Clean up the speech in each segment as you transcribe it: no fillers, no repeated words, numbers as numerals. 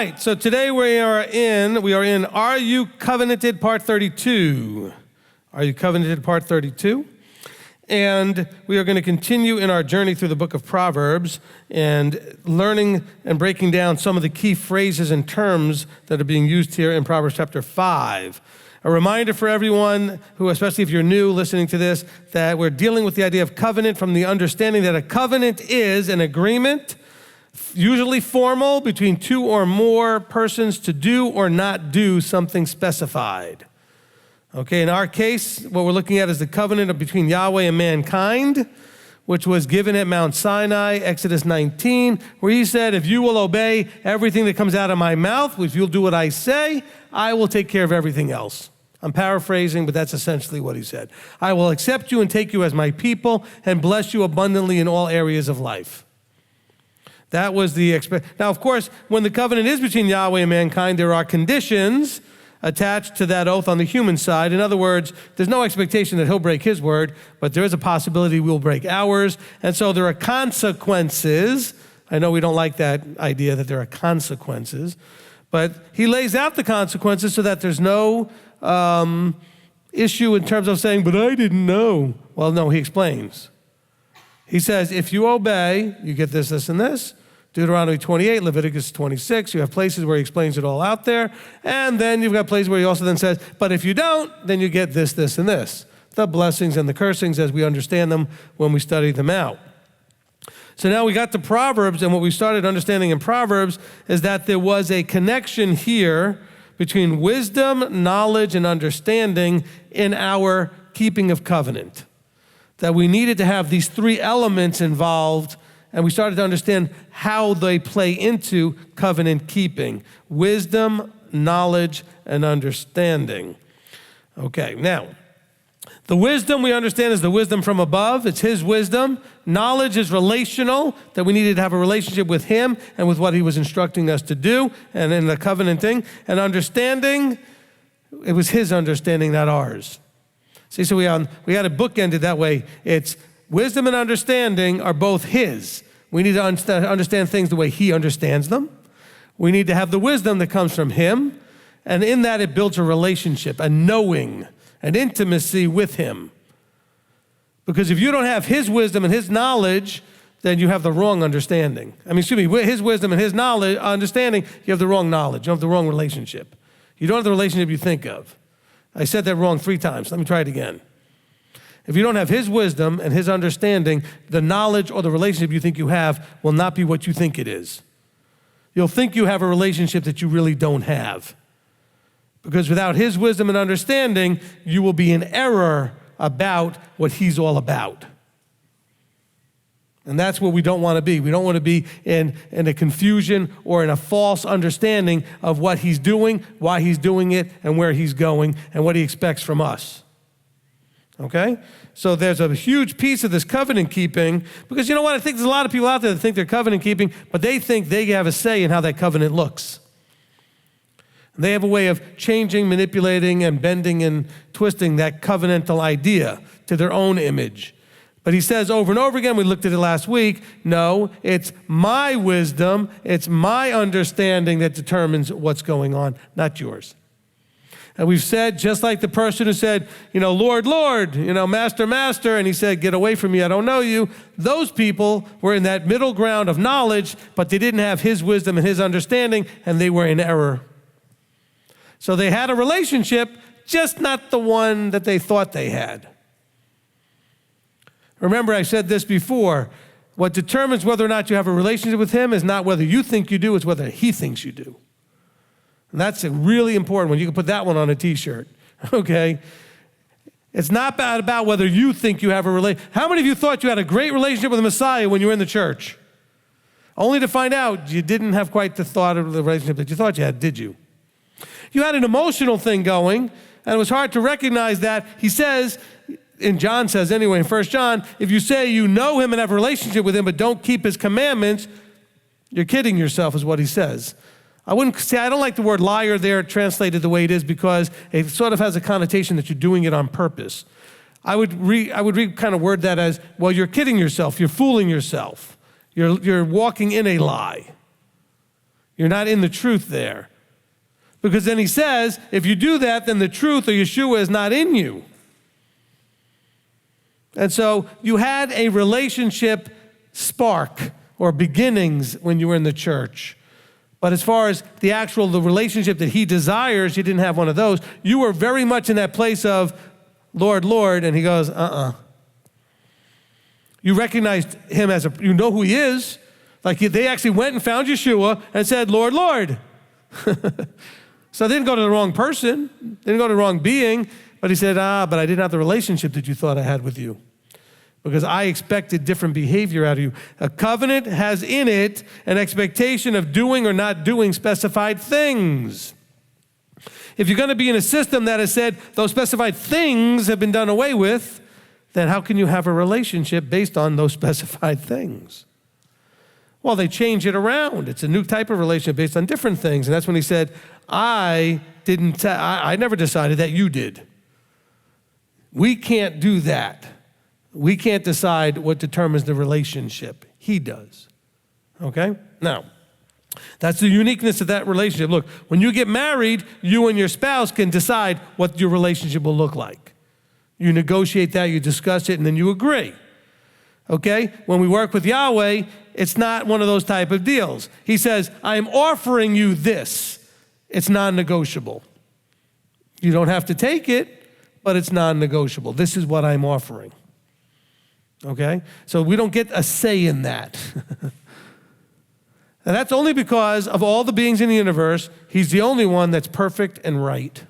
right, so today we are in Are You Covenanted, Part 32. Are You Covenanted, Part 32? And we are going to continue in our journey through the book of Proverbs and learning and breaking down some of the key phrases and terms that are being used here in Proverbs chapter 5. A reminder for everyone who, especially if you're new listening to this, that we're dealing with the idea of covenant from the understanding that a covenant is an agreement, usually formal, between two or more persons to do or not do something specified. Okay, in our case, what we're looking at is the covenant between Yahweh and mankind, which was given at Mount Sinai, Exodus 19, where he said, if you will obey everything that comes out of my mouth, if you'll do what I say, I will take care of everything else. I'm paraphrasing, but that's essentially what he said. I will accept you and take you as my people and bless you abundantly in all areas of life. That was the Now, of course, when the covenant is between Yahweh and mankind, there are conditions attached to that oath on the human side. In other words, there's no expectation that he'll break his word, but there is a possibility we'll break ours. And so there are consequences. I know we don't like that idea that there are consequences, but he lays out the consequences so that there's no issue in terms of saying, but I didn't know. Well, no, he explains. He says, if you obey, you get this, this, and this. Deuteronomy 28, Leviticus 26, you have places where he explains it all out there. And then you've got places where he also then says, but if you don't, then you get this, this, and this. The blessings and the cursings as we understand them when we study them out. So now we got to Proverbs, and what we started understanding in Proverbs is that there was a connection here between wisdom, knowledge, and understanding in our keeping of covenant. That we needed to have these three elements involved, and we started to understand how they play into covenant keeping. Wisdom, knowledge, and understanding. Okay, now, the wisdom we understand is the wisdom from above. It's his wisdom. Knowledge is relational, that we needed to have a relationship with him and with what he was instructing us to do, and in the covenanting. And understanding, it was his understanding, not ours. See, so we had it bookended that way. It's wisdom and understanding are both his. We need to understand things the way he understands them. We need to have the wisdom that comes from him. And in that, it builds a relationship, a knowing, an intimacy with him. Because if you don't have his wisdom and his knowledge, then you have the wrong understanding. His wisdom and his knowledge, understanding, you have the wrong knowledge. You have the wrong relationship. You don't have the relationship you think of. I said that wrong 3 times. Let me try it again. If you don't have his wisdom and his understanding, the knowledge or the relationship you think you have will not be what you think it is. You'll think you have a relationship that you really don't have. Because without his wisdom and understanding, you will be in error about what he's all about. And that's what we don't want to be. We don't want to be in a confusion or in a false understanding of what he's doing, why he's doing it, and where he's going, and what he expects from us. Okay? So there's a huge piece of this covenant keeping, because you know what? I think there's a lot of people out there that think they're covenant keeping, but they think they have a say in how that covenant looks. And they have a way of changing, manipulating, and bending and twisting that covenantal idea to their own image. But he says over and over again, we looked at it last week, no, it's my wisdom, it's my understanding that determines what's going on, not yours. And we've said, just like the person who said, Lord, Lord, Master, Master, and he said, get away from me, I don't know you. Those people were in that middle ground of knowledge, but they didn't have his wisdom and his understanding, and they were in error. So they had a relationship, just not the one that they thought they had. Remember, I said this before. What determines whether or not you have a relationship with him is not whether you think you do, it's whether he thinks you do. And that's a really important one. You can put that one on a t-shirt, okay? It's not about whether you think you have a relationship. How many of you thought you had a great relationship with the Messiah when you were in the church? Only to find out you didn't have quite the thought of the relationship that you thought you had, did you? You had an emotional thing going, and it was hard to recognize that. He says, and John says anyway in 1 John, if you say you know him and have a relationship with him but don't keep his commandments, you're kidding yourself is what he says. I don't like the word liar there translated the way it is because it sort of has a connotation that you're doing it on purpose. I would kind of word that as, well, you're kidding yourself, you're fooling yourself. You're walking in a lie. You're not in the truth there. Because then he says, if you do that, then the truth or Yeshua is not in you. And so you had a relationship spark or beginnings when you were in the church. But as far as the relationship that he desires, you didn't have one of those. You were very much in that place of, Lord, Lord, and he goes, You recognized him as you know who he is. Like they actually went and found Yeshua and said, Lord, Lord. So they didn't go to the wrong person, didn't go to the wrong being, but he said, but I didn't have the relationship that you thought I had with you because I expected different behavior out of you. A covenant has in it an expectation of doing or not doing specified things. If you're going to be in a system that has said those specified things have been done away with, then how can you have a relationship based on those specified things? Well, they change it around. It's a new type of relationship based on different things. And that's when he said, I never decided that, you did. We can't do that. We can't decide what determines the relationship. He does. Okay? Now, that's the uniqueness of that relationship. Look, when you get married, you and your spouse can decide what your relationship will look like. You negotiate that, you discuss it, and then you agree. Okay? When we work with Yahweh, it's not one of those type of deals. He says, I am offering you this. It's non-negotiable. You don't have to take it, but it's non-negotiable. This is what I'm offering. Okay? So we don't get a say in that. And that's only because of all the beings in the universe, he's the only one that's perfect and right.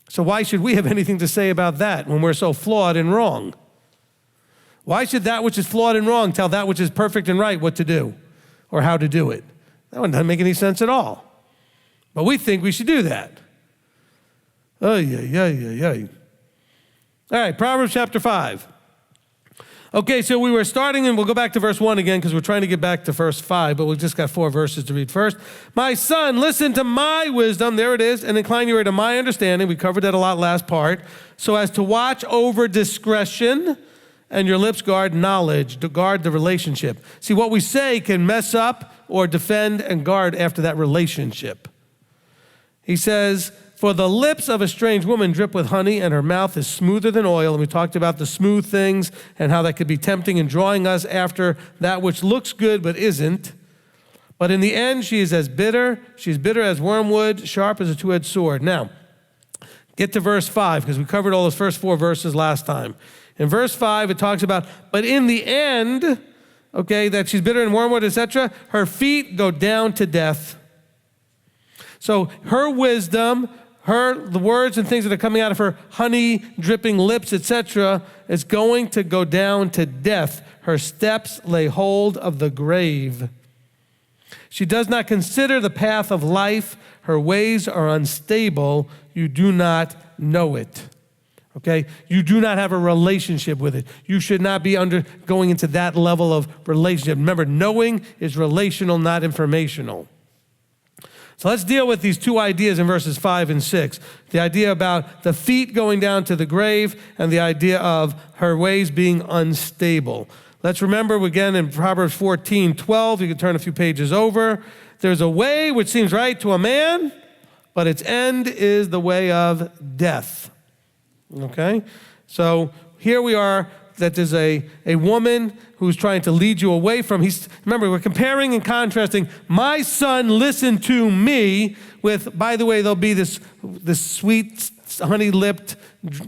So why should we have anything to say about that when we're so flawed and wrong? Why should that which is flawed and wrong tell that which is perfect and right what to do or how to do it? That one doesn't make any sense at all. But we think we should do that. All right, Proverbs chapter 5. Okay, so we were starting, and we'll go back to verse 1 again because we're trying to get back to verse 5, but we've just got 4 verses to read first. My son, listen to my wisdom, there it is, and incline your ear to my understanding. We covered that a lot last part. So as to watch over discretion, and your lips guard knowledge, to guard the relationship. See, what we say can mess up or defend and guard after that relationship. He says, for the lips of a strange woman drip with honey, and her mouth is smoother than oil. And we talked about the smooth things and how that could be tempting and drawing us after that which looks good but isn't. But in the end, she is bitter as wormwood, sharp as a two-edged sword. Now, get to verse 5, because we covered all those first 4 verses last time. In verse 5, it talks about, but in the end, okay, that she's bitter and wormwood, etc., her feet go down to death. So her wisdom, the words and things that are coming out of her honey dripping lips, etc., is going to go down to death. Her steps lay hold of the grave. She does not consider the path of life. Her ways are unstable. You do not know it. Okay? You do not have a relationship with it. You should not be going into that level of relationship. Remember, knowing is relational, not informational. So let's deal with these 2 ideas in verses 5 and 6. The idea about the feet going down to the grave and the idea of her ways being unstable. Let's remember again in Proverbs 14:12, you can turn a few pages over. There's a way which seems right to a man, but its end is the way of death. Okay? So here we are, that there's a woman who's trying to lead you away from, remember, we're comparing and contrasting, my son, listen to me, with, by the way, there'll be this sweet, honey-lipped,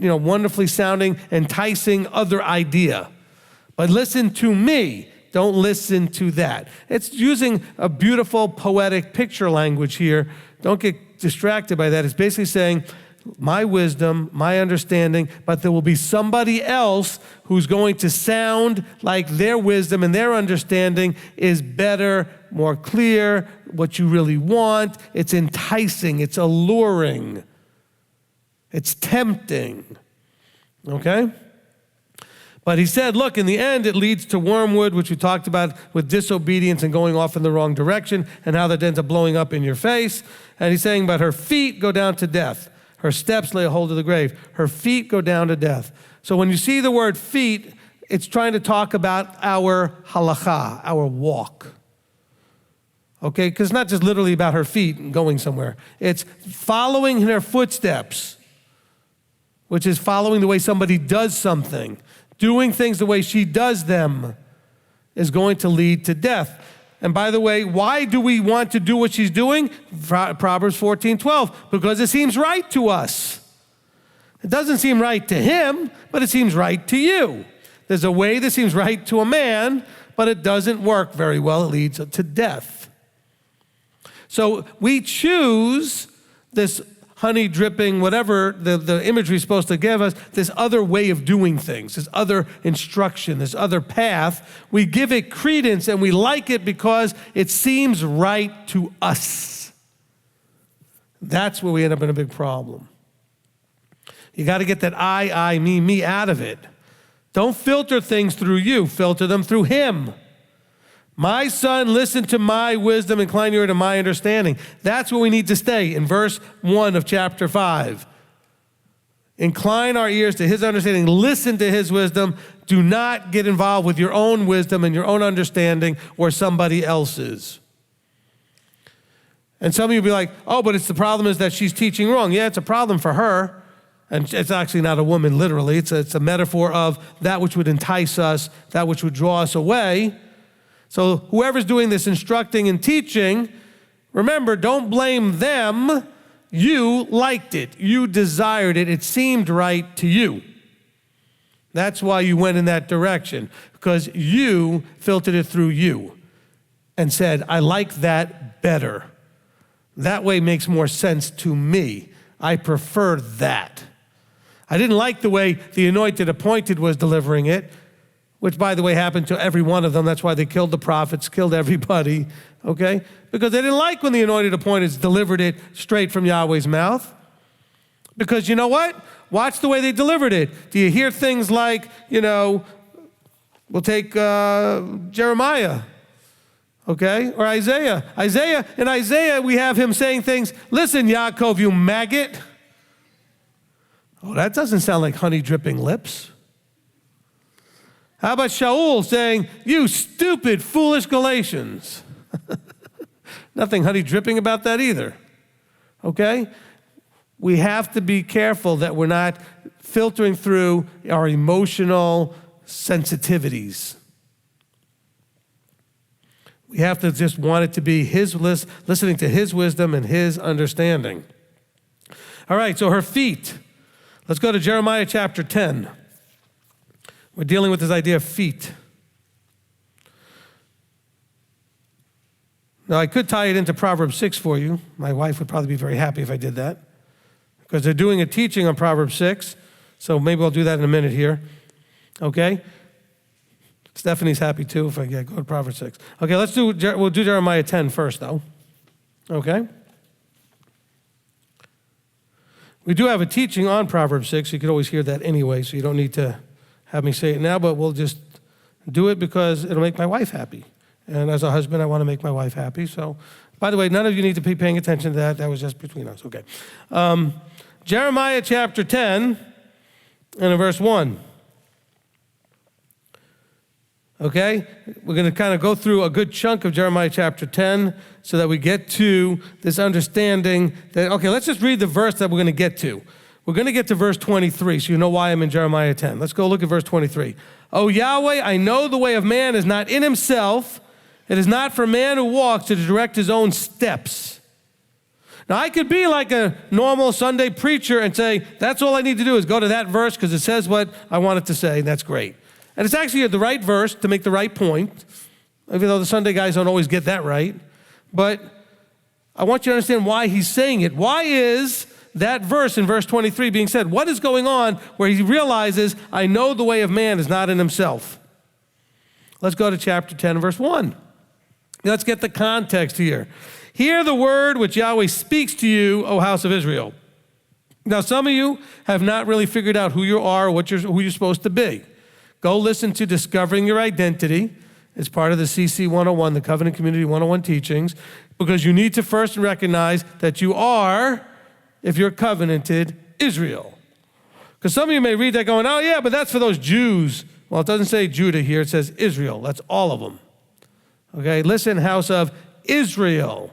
wonderfully sounding, enticing other idea. But listen to me, don't listen to that. It's using a beautiful poetic picture language here. Don't get distracted by that. It's basically saying, my wisdom, my understanding, but there will be somebody else who's going to sound like their wisdom and their understanding is better, more clear, what you really want. It's enticing, it's alluring, it's tempting, okay? But he said, look, in the end, it leads to wormwood, which we talked about with disobedience and going off in the wrong direction and how that ends up blowing up in your face. And he's saying, but her feet go down to death. Her steps lay hold of the grave. Her feet go down to death. So when you see the word feet, it's trying to talk about our halakha, our walk. Okay, because it's not just literally about her feet and going somewhere. It's following in her footsteps, which is following the way somebody does something. Doing things the way she does them is going to lead to death. And by the way, why do we want to do what she's doing? Proverbs 14:12, because it seems right to us. It doesn't seem right to him, but it seems right to you. There's a way that seems right to a man, but it doesn't work very well. It leads to death. So we choose this honey dripping, whatever the imagery is supposed to give us, this other way of doing things, this other instruction, this other path. We give it credence and we like it because it seems right to us. That's where we end up in a big problem. You got to get that I, me out of it. Don't filter things through you. Filter them through him. My son, listen to my wisdom, incline your ear to my understanding. That's where we need to stay in verse 1 of chapter 5. Incline our ears to his understanding. Listen to his wisdom. Do not get involved with your own wisdom and your own understanding or somebody else's. And some of you will be like, oh, but the problem is that she's teaching wrong. Yeah, it's a problem for her. And it's actually not a woman literally. It's a metaphor of that which would entice us, that which would draw us away. So whoever's doing this instructing and teaching, remember, don't blame them. You liked it. You desired it. It seemed right to you. That's why you went in that direction, because you filtered it through you and said, I like that better. That way makes more sense to me. I prefer that. I didn't like the way the anointed appointed was delivering it, which, by the way, happened to every one of them. That's why they killed the prophets, killed everybody, okay? Because they didn't like when the anointed appointeds delivered it straight from Yahweh's mouth. Because you know what? Watch the way they delivered it. Do you hear things like, we'll take Jeremiah, okay? Or Isaiah. In Isaiah, we have him saying things, listen, Yaakov, you maggot. Oh, that doesn't sound like honey dripping lips. How about Shaul saying, you stupid, foolish Galatians? Nothing honey dripping about that either, okay? We have to be careful that we're not filtering through our emotional sensitivities. We have to just want it to be listening to his wisdom and his understanding. All right, so her feet. Let's go to Jeremiah chapter 10. We're dealing with this idea of feet. Now, I could tie it into Proverbs 6 for you. My wife would probably be very happy if I did that, because they're doing a teaching on Proverbs 6, so maybe I'll do that in a minute here, okay? Stephanie's happy too if I go to Proverbs 6. Okay, we'll do Jeremiah 10 first, though, okay? We do have a teaching on Proverbs 6. You could always hear that anyway, so you don't need to have me say it now, but we'll just do it because it'll make my wife happy. And as a husband, I want to make my wife happy. So, by the way, none of you need to be paying attention to that. That was just between us. Okay. Jeremiah chapter 10 and in verse 1. Okay? We're going to kind of go through a good chunk of Jeremiah chapter 10 so that we get to this understanding that, okay, let's just read the verse that we're going to get to. We're going to get to verse 23, so you know why I'm in Jeremiah 10. Let's go look at verse 23. O Yahweh, I know the way of man is not in himself. It is not for man who walks to direct his own steps. Now, I could be like a normal Sunday preacher and say, that's all I need to do is go to that verse because it says what I want it to say, and that's great. And it's actually the right verse to make the right point, even though the Sunday guys don't always get that right. But I want you to understand why he's saying it. Why is that verse in verse 23 being said? What is going on where he realizes, I know the way of man is not in himself? Let's go to chapter 10, verse 1. Let's get the context here. Hear the word which Yahweh speaks to you, O house of Israel. Now, some of you have not really figured out who you are or who you're supposed to be. Go listen to Discovering Your Identity. It's part of the CC 101, the Covenant Community 101 teachings, because you need to first recognize that you are, if you're covenanted, Israel. Because some of you may read that going, oh yeah, but that's for those Jews. Well, it doesn't say Judah here, it says Israel. That's all of them. Okay, listen, house of Israel.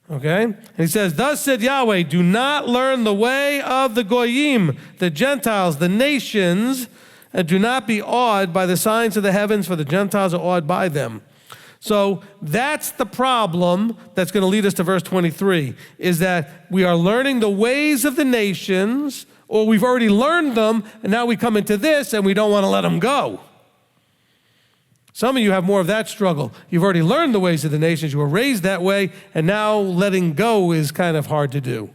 Okay? And he says, thus said Yahweh, do not learn the way of the Goyim, the Gentiles, the nations, and do not be awed by the signs of the heavens, for the Gentiles are awed by them. So that's the problem that's going to lead us to verse 23, is that we are learning the ways of the nations, or we've already learned them, and now we come into this and we don't want to let them go. Some of you have more of that struggle. You've already learned the ways of the nations. You were raised that way, and now letting go is kind of hard to do.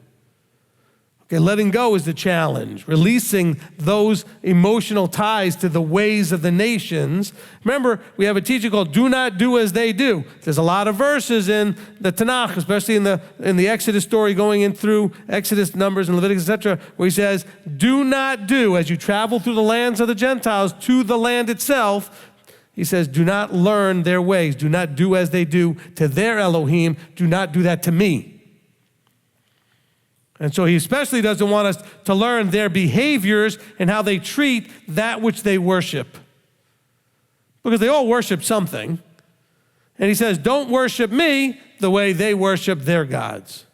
Okay, letting go is the challenge. Releasing those emotional ties to the ways of the nations. Remember, we have a teaching called "Do not do as they do." There's a lot of verses in the Tanakh, especially in the Exodus story, going in through Exodus, Numbers, and Leviticus, etc., where he says, "Do not do as you travel through the lands of the Gentiles to the land itself." He says, do not learn their ways. Do not do as they do to their Elohim. Do not do that to me. And so he especially doesn't want us to learn their behaviors and how they treat that which they worship. Because they all worship something. And he says, don't worship me the way they worship their gods.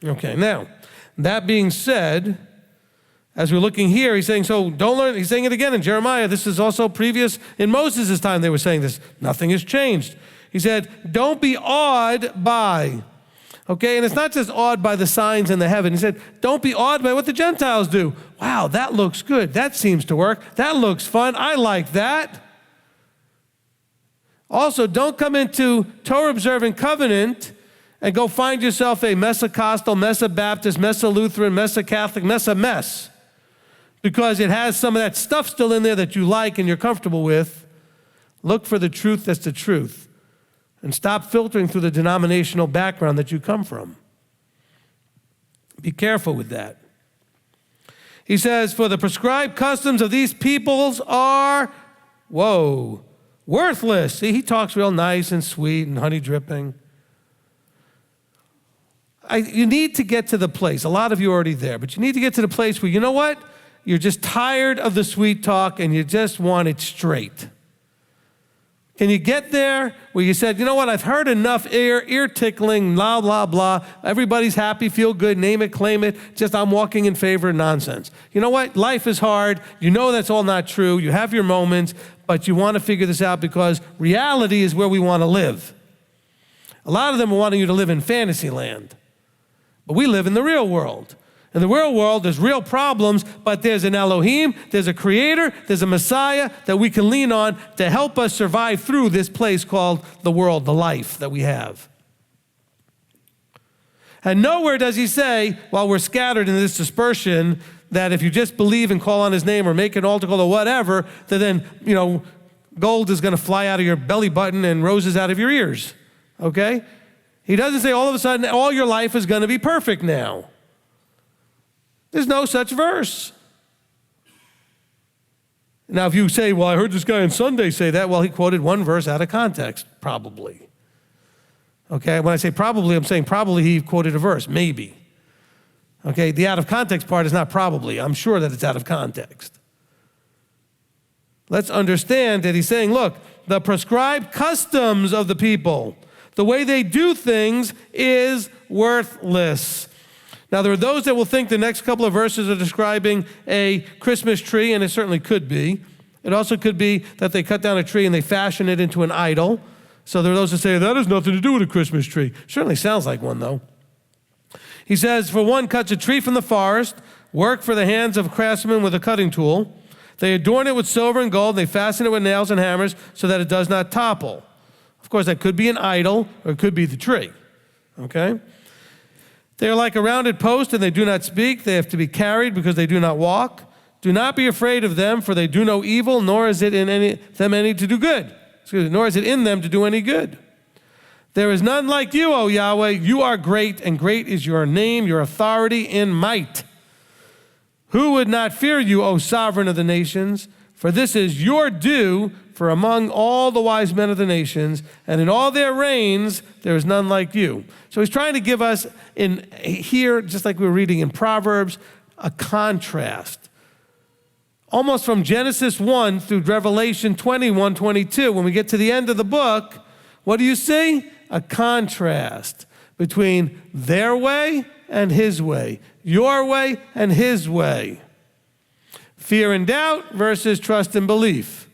Okay, now, that being said, as we're looking here, he's saying, so don't learn. He's saying it again in Jeremiah. This is also previous. In Moses' time, they were saying this. Nothing has changed. He said, don't be awed by. Okay, and it's not just awed by the signs in the heaven. He said, don't be awed by what the Gentiles do. Wow, that looks good. That seems to work. That looks fun. I like that. Also, don't come into Torah observant covenant and go find yourself a Messa-Costal, Messa-Baptist, Messa-Lutheran, Messa-Catholic, Messa-Mess. Because it has some of that stuff still in there that you like and you're comfortable with. Look for the truth that's the truth. And stop filtering through the denominational background that you come from. Be careful with that. He says, for the prescribed customs of these peoples are, worthless. See, he talks real nice and sweet and honey dripping. You need to get to the place, a lot of you are already there, but you need to get to the place where, you know what? You're just tired of the sweet talk and you just want it straight. Can you get there where you said, you know what, I've heard enough ear tickling, blah, blah, blah. Everybody's happy, feel good, name it, claim it. Just I'm walking in favor of nonsense. You know what, life is hard. You know that's all not true. You have your moments, but you want to figure this out because reality is where we want to live. A lot of them are wanting you to live in fantasy land. But we live in the real world. In the real world, there's real problems, but there's an Elohim, there's a creator, there's a Messiah that we can lean on to help us survive through this place called the world, the life that we have. And nowhere does he say, while we're scattered in this dispersion, that if you just believe and call on his name or make an altar call or whatever, that then, gold is going to fly out of your belly button and roses out of your ears, okay? He doesn't say all of a sudden all your life is going to be perfect now. There's no such verse. Now, if you say, well, I heard this guy on Sunday say that, well, he quoted one verse out of context, probably. Okay, when I say probably, I'm saying probably he quoted a verse, maybe. Okay, the out of context part is not probably. I'm sure that it's out of context. Let's understand that he's saying, look, the prescribed customs of the people, the way they do things is worthless. Now, there are those that will think the next couple of verses are describing a Christmas tree, and it certainly could be. It also could be that they cut down a tree and they fashion it into an idol. So there are those that say, that has nothing to do with a Christmas tree. Certainly sounds like one, though. He says, for one cuts a tree from the forest, work for the hands of craftsmen with a cutting tool. They adorn it with silver and gold, and they fasten it with nails and hammers so that it does not topple. Of course, that could be an idol, or it could be the tree, okay? They are like a rounded post, and they do not speak. They have to be carried because they do not walk. Do not be afraid of them, for they do no evil, nor is it in them any to do good. Nor is it in them to do any good. There is none like you, O Yahweh. You are great, and great is your name, your authority in might. Who would not fear you, O sovereign of the nations? For this is your due, for among all the wise men of the nations, and in all their reigns, there is none like you. So he's trying to give us in here, just like we were reading in Proverbs, a contrast. Almost from Genesis 1 through Revelation 21, 22, when we get to the end of the book, What do you see? A contrast between their way and his way, your way and his way. Fear and doubt versus trust and belief.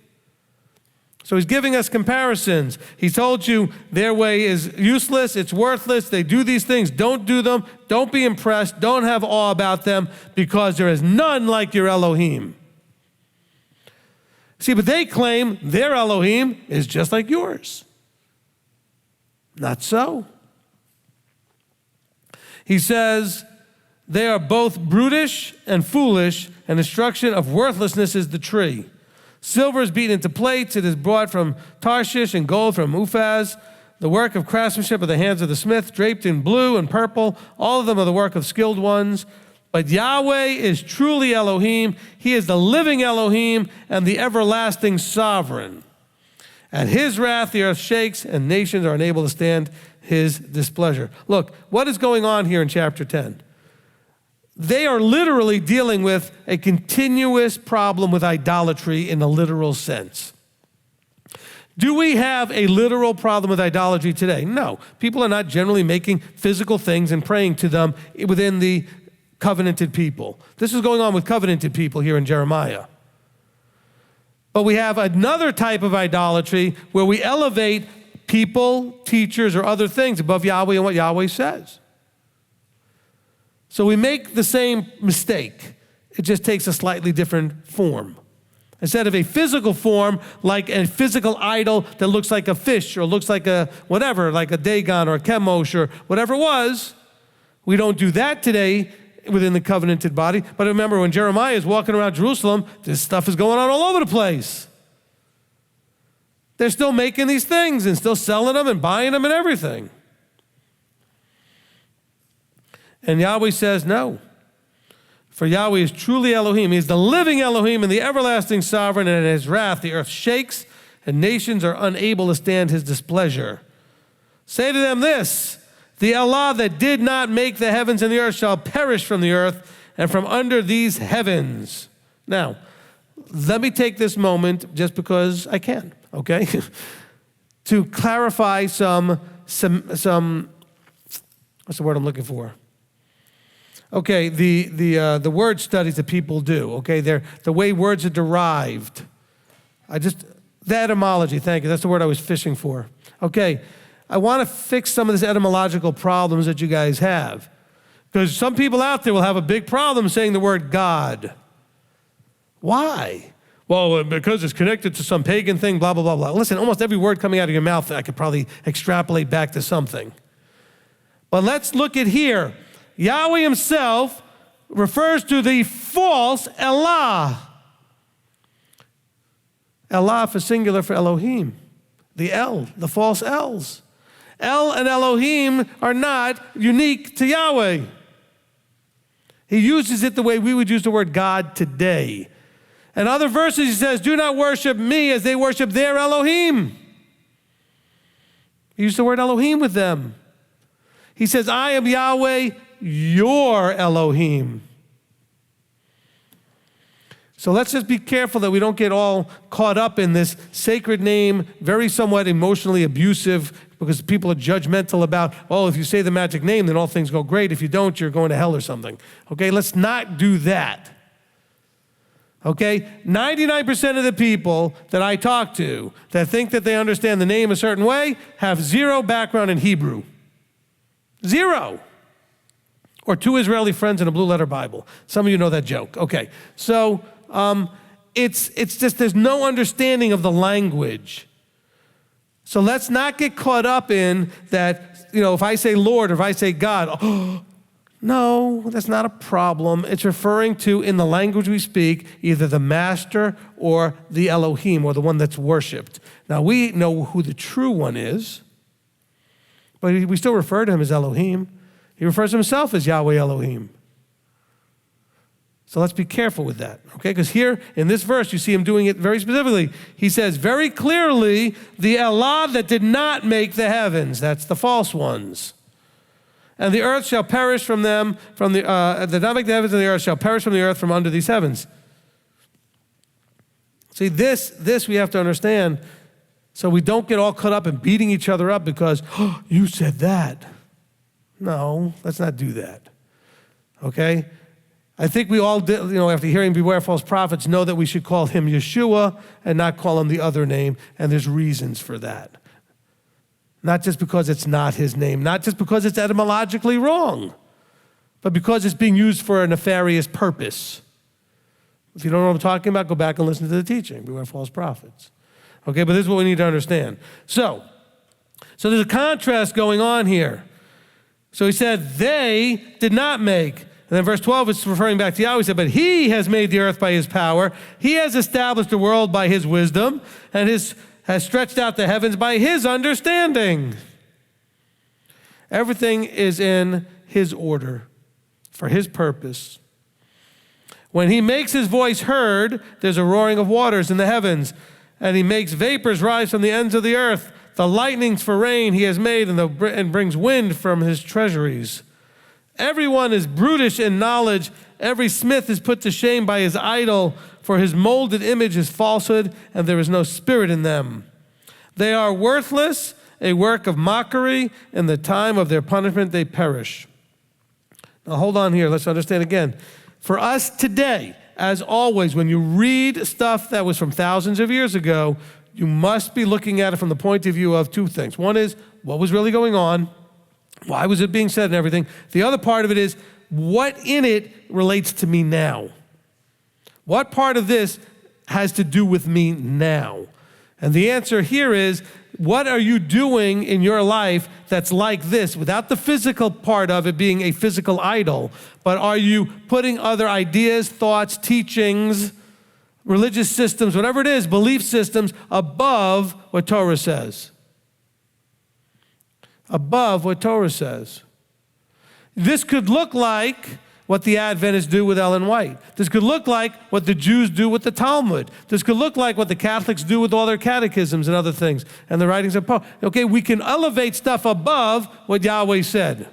So he's giving us comparisons. He told you their way is useless, it's worthless, they do these things, don't do them, don't be impressed, don't have awe about them, because there is none like your Elohim. See, but they claim their Elohim is just like yours. Not so. He says, they are both brutish and foolish, and destruction of worthlessness is the tree. Silver is beaten into plates, it is brought from Tarshish, and gold from Uphaz. The work of craftsmanship of the hands of the smith, draped in blue and purple, all of them are the work of skilled ones. But Yahweh is truly Elohim. He is the living Elohim and the everlasting sovereign. At his wrath the earth shakes, and nations are unable to stand his displeasure. Look, what is going on here in chapter 10? They are literally dealing with a continuous problem with idolatry in a literal sense. Do we have a literal problem with idolatry today? No. People are not generally making physical things and praying to them within the covenanted people. This is going on with covenanted people here in Jeremiah. But we have another type of idolatry where we elevate people, teachers, or other things above Yahweh and what Yahweh says. So we make the same mistake. It just takes a slightly different form. Instead of a physical form, like a physical idol that looks like a fish or looks like a whatever, like a Dagon or a Chemosh or whatever it was, we don't do that today within the covenanted body. But remember, when Jeremiah is walking around Jerusalem, this stuff is going on all over the place. They're still making these things and still selling them and buying them and everything. And Yahweh says, no. For Yahweh is truly Elohim. He is the living Elohim and the everlasting sovereign, and in his wrath the earth shakes, and nations are unable to stand his displeasure. Say to them this, the Allah that did not make the heavens and the earth shall perish from the earth and from under these heavens. Now, let me take this moment just because I can, okay? To clarify some, what's the word I'm looking for? Okay, the word studies that people do, okay? The way words are derived. The etymology, thank you, that's the word I was fishing for. Okay, I want to fix some of these etymological problems that you guys have. Because some people out there will have a big problem saying the word God. Why? Well, because it's connected to some pagan thing, blah, blah, blah, blah. Listen, almost every word coming out of your mouth, I could probably extrapolate back to something. But let's look at here. Yahweh himself refers to the false Elah. Elah for singular for Elohim. The false Els. El and Elohim are not unique to Yahweh. He uses it the way we would use the word God today. In other verses, he says, do not worship me as they worship their Elohim. He used the word Elohim with them. He says, I am Yahweh, your Elohim. So let's just be careful that we don't get all caught up in this sacred name, very somewhat emotionally abusive, because people are judgmental about, oh, if you say the magic name, then all things go great. If you don't, you're going to hell or something. Okay, let's not do that. Okay, 99% of the people that I talk to that think that they understand the name a certain way have zero background in Hebrew. Zero. Or 2 Israeli friends in a blue letter Bible. Some of you know that joke. Okay, so it's just there's no understanding of the language. So let's not get caught up in that, if I say Lord or if I say God, oh, no, that's not a problem. It's referring to, in the language we speak, either the master or the Elohim, or the one that's worshipped. Now, we know who the true one is, but we still refer to him as Elohim. He refers to himself as Yahweh Elohim. So let's be careful with that, okay? Because here in this verse, you see him doing it very specifically. He says very clearly, the Allah that did not make the heavens, that's the false ones. And the earth shall perish from them, that did not make the heavens and the earth shall perish from the earth from under these heavens. See, this we have to understand. So we don't get all caught up in beating each other up because, oh, you said that. No, let's not do that. Okay? I think we all did, after hearing beware false prophets, know that we should call him Yeshua and not call him the other name, and there's reasons for that. Not just because it's not his name, not just because it's etymologically wrong, but because it's being used for a nefarious purpose. If you don't know what I'm talking about, go back and listen to the teaching, beware false prophets. Okay, but this is what we need to understand. So there's a contrast going on here. So he said, they did not make. And then verse 12 is referring back to Yahweh. He said, but he has made the earth by his power. He has established the world by his wisdom and has stretched out the heavens by his understanding. Everything is in his order for his purpose. When he makes his voice heard, there's a roaring of waters in the heavens, and he makes vapors rise from the ends of the earth. The lightnings for rain he has made, and brings wind from his treasuries. Everyone is brutish in knowledge. Every smith is put to shame by his idol, for his molded image is falsehood, and there is no spirit in them. They are worthless, a work of mockery. In the time of their punishment they perish. Now hold on here, let's understand again. For us today, as always, when you read stuff that was from thousands of years ago, you must be looking at it from the point of view of two things. One is, what was really going on? Why was it being said and everything? The other part of it is, what in it relates to me now? What part of this has to do with me now? And the answer here is, what are you doing in your life that's like this, without the physical part of it being a physical idol, but are you putting other ideas, thoughts, teachings, religious systems, whatever it is, belief systems, above what Torah says? Above what Torah says. This could look like what the Adventists do with Ellen White. This could look like what the Jews do with the Talmud. This could look like what the Catholics do with all their catechisms and other things and the writings of Paul. Okay, we can elevate stuff above what Yahweh said.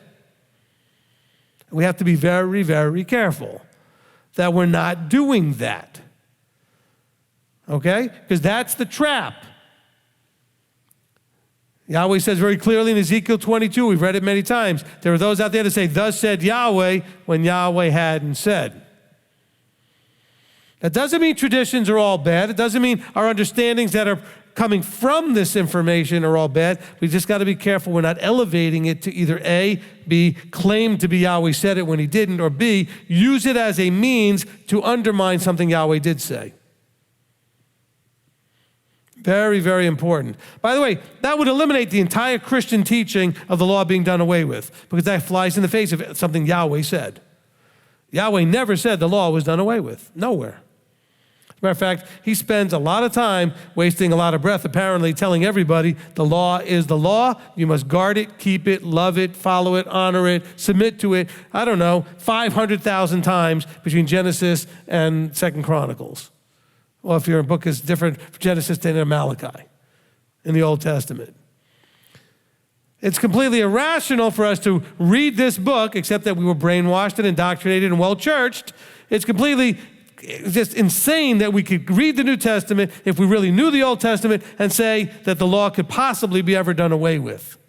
We have to be very, very careful that we're not doing that. Okay? Because that's the trap. Yahweh says very clearly in Ezekiel 22, we've read it many times, there are those out there that say, thus said Yahweh, when Yahweh hadn't said. That doesn't mean traditions are all bad. It doesn't mean our understandings that are coming from this information are all bad. We just got to be careful we're not elevating it to either A, be claimed to be Yahweh said it when he didn't, or B, use it as a means to undermine something Yahweh did say. Very, very important. By the way, that would eliminate the entire Christian teaching of the law being done away with, because that flies in the face of something Yahweh said. Yahweh never said the law was done away with. Nowhere. As a matter of fact, he spends a lot of time wasting a lot of breath apparently telling everybody the law is the law. You must guard it, keep it, love it, follow it, honor it, submit to it, 500,000 times between Genesis and 2 Chronicles. Well, if your book is different from Genesis than Malachi in the Old Testament. It's completely irrational for us to read this book, except that we were brainwashed and indoctrinated and well-churched. It's completely just insane that we could read the New Testament if we really knew the Old Testament and say that the law could possibly be ever done away with.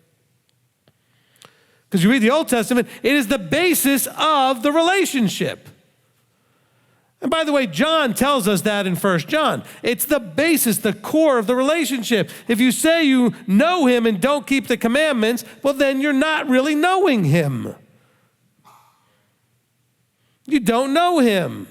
Because you read the Old Testament, it is the basis of the relationship. And by the way, John tells us that in 1 John. It's the basis, the core of the relationship. If you say you know him and don't keep the commandments, well, then you're not really knowing him. You don't know him.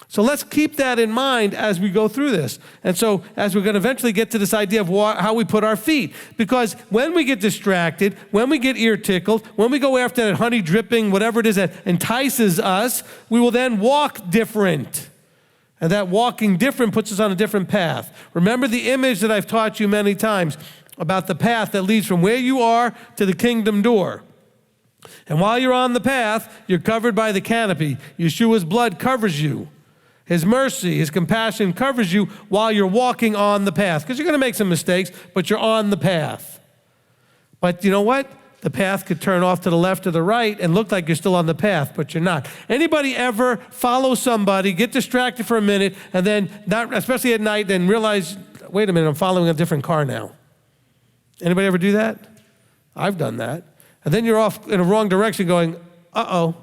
So let's keep that in mind as we go through this. And so as we're going to eventually get to this idea of how we put our feet. Because when we get distracted, when we get ear tickled, when we go after that honey dripping, whatever it is that entices us, we will then walk different. And that walking different puts us on a different path. Remember the image that I've taught you many times about the path that leads from where you are to the kingdom door. And while you're on the path, you're covered by the canopy. Yeshua's blood covers you. His mercy, his compassion covers you while you're walking on the path. Because you're going to make some mistakes, but you're on the path. But you know what? The path could turn off to the left or the right and look like you're still on the path, but you're not. Anybody ever follow somebody, get distracted for a minute, and then, not, especially at night, then realize, wait a minute, I'm following a different car now. Anybody ever do that? I've done that. And then you're off in a wrong direction going, uh-oh,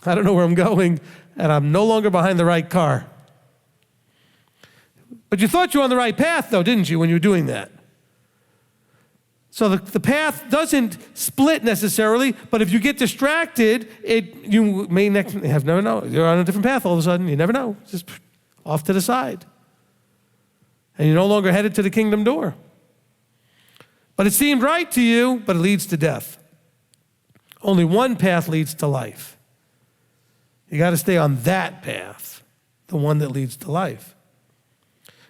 I don't know where I'm going, and I'm no longer behind the right car. But you thought you were on the right path, though, didn't you, when you were doing that? So the path doesn't split necessarily, but if you get distracted, you may never know. You're on a different path all of a sudden. You never know. Just off to the side. And you're no longer headed to the kingdom door. But it seemed right to you, but it leads to death. Only one path leads to life. You got to stay on that path, the one that leads to life.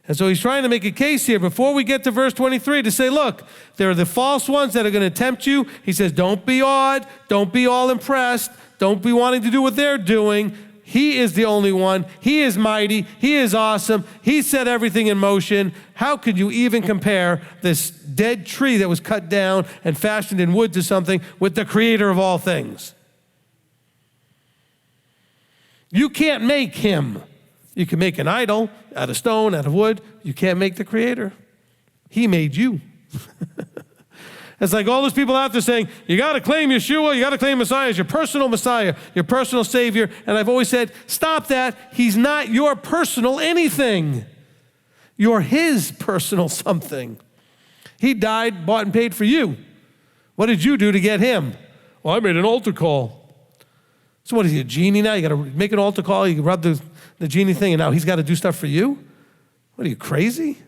And so he's trying to make a case here before we get to verse 23 to say, look, there are the false ones that are going to tempt you. He says, don't be awed. Don't be all impressed. Don't be wanting to do what they're doing. He is the only one. He is mighty. He is awesome. He set everything in motion. How could you even compare this dead tree that was cut down and fashioned in wood to something with the creator of all things? You can't make him. You can make an idol out of stone, out of wood. You can't make the creator. He made you. It's like all those people out there saying, you got to claim Yeshua, you got to claim Messiah as your personal Messiah, your personal Savior. And I've always said, stop that. He's not your personal anything. You're his personal something. He died, bought, and paid for you. What did you do to get him? Well, I made an altar call. So what is he, a genie now? You got to make an altar call, you rub the genie thing, and now he's got to do stuff for you? What are you, crazy?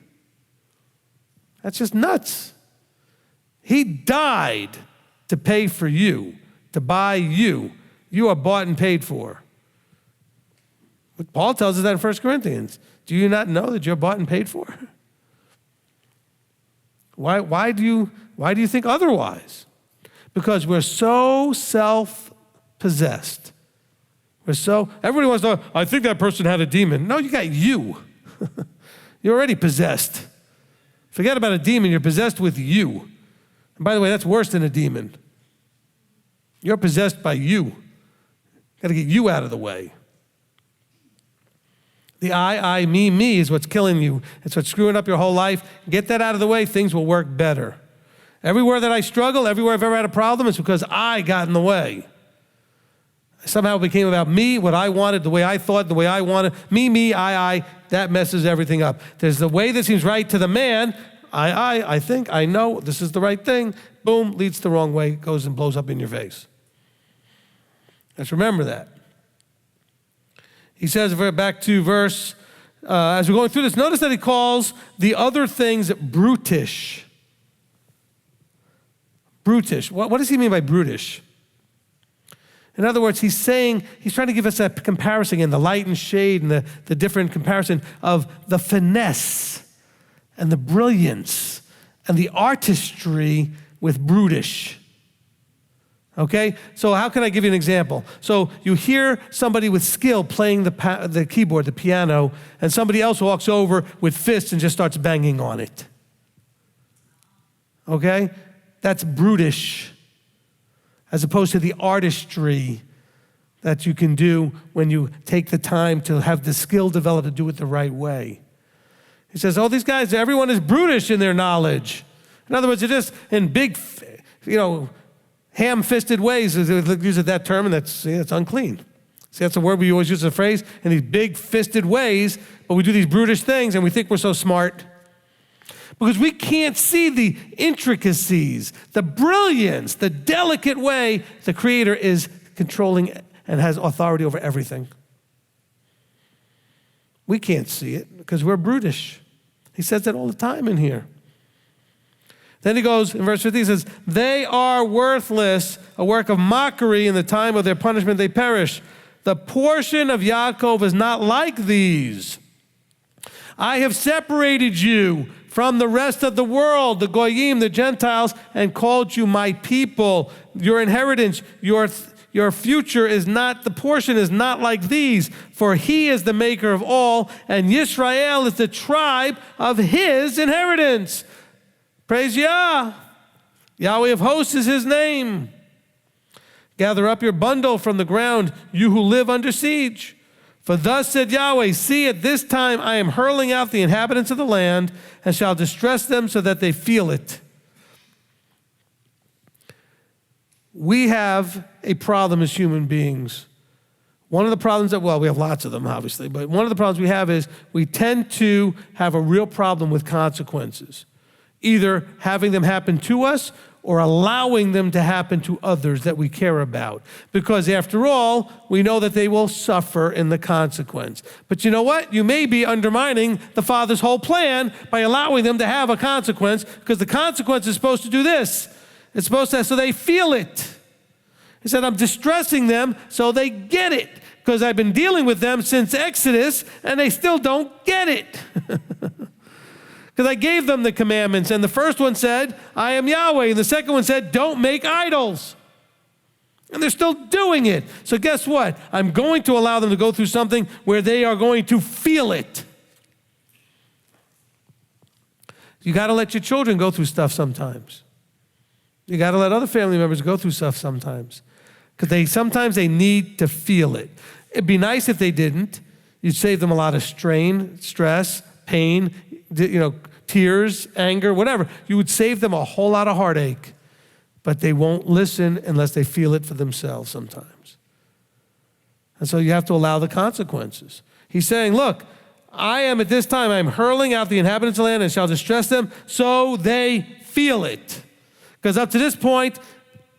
That's just nuts. He died to pay for you, to buy you. You are bought and paid for. But Paul tells us that in 1 Corinthians. Do you not know that you're bought and paid for? Why do you think otherwise? Because we're so self-possessed. Everybody wants to know, I think that person had a demon. No, you got you. You're already possessed. Forget about a demon, you're possessed with you. And by the way, that's worse than a demon. You're possessed by you. Got to get you out of the way. The I, me is what's killing you. It's what's screwing up your whole life. Get that out of the way, things will work better. Everywhere that I struggle, everywhere I've ever had a problem, it's because I got in the way. Somehow it became about me, what I wanted, the way I thought, the way I wanted. Me, I. That messes everything up. There's the way that seems right to the man. I think, I know, this is the right thing. Boom, leads the wrong way, goes and blows up in your face. Let's remember that. He says, back to verse, as we're going through this, notice that he calls the other things brutish. Brutish. What does he mean by brutish? In other words, he's trying to give us a comparison in the light and shade and the different comparison of the finesse and the brilliance and the artistry with brutish. Okay? So how can I give you an example? So you hear somebody with skill playing the keyboard, the piano, and somebody else walks over with fists and just starts banging on it. Okay? That's brutish, as opposed to the artistry that you can do when you take the time to have the skill developed to do it the right way. He says, oh, these guys, everyone is brutish in their knowledge. In other words, they're just in big, ham-fisted ways. They use that term, and that's unclean. See, that's a word we always use as a phrase, in these big-fisted ways, but we do these brutish things, and we think we're so smart. Because we can't see the intricacies, the brilliance, the delicate way the Creator is controlling and has authority over everything. We can't see it because we're brutish. He says that all the time in here. Then he goes, in verse 15, he says, they are worthless, a work of mockery. In the time of their punishment they perish. The portion of Yaakov is not like these. I have separated you from the rest of the world, the Goyim, the Gentiles, and called you my people. Your inheritance, your future is not, the portion is not like these, for he is the maker of all, and Yisrael is the tribe of his inheritance. Praise Yah. Yahweh of hosts is his name. Gather up your bundle from the ground, you who live under siege. For thus said Yahweh, see, at this time I am hurling out the inhabitants of the land and shall distress them so that they feel it. We have a problem as human beings. One of the problems that, well, we have lots of them, obviously, but one of the problems we have is we tend to have a real problem with consequences, either having them happen to us or allowing them to happen to others that we care about. Because after all, we know that they will suffer in the consequence. But you know what? You may be undermining the Father's whole plan by allowing them to have a consequence, because the consequence is supposed to do this. It's supposed to, so they feel it. He said, I'm distressing them so they get it, because I've been dealing with them since Exodus and they still don't get it. Because I gave them the commandments, and the first one said, I am Yahweh, and the second one said, don't make idols. And they're still doing it. So guess what? I'm going to allow them to go through something where they are going to feel it. You got to let your children go through stuff sometimes. You got to let other family members go through stuff sometimes, because sometimes they need to feel it. It'd be nice if they didn't. You'd save them a lot of strain, stress, pain, tears, anger, whatever. You would save them a whole lot of heartache, but they won't listen unless they feel it for themselves sometimes. And so you have to allow the consequences. He's saying, look, I am at this time, I am hurling out the inhabitants of the land and shall distress them so they feel it. Because up to this point,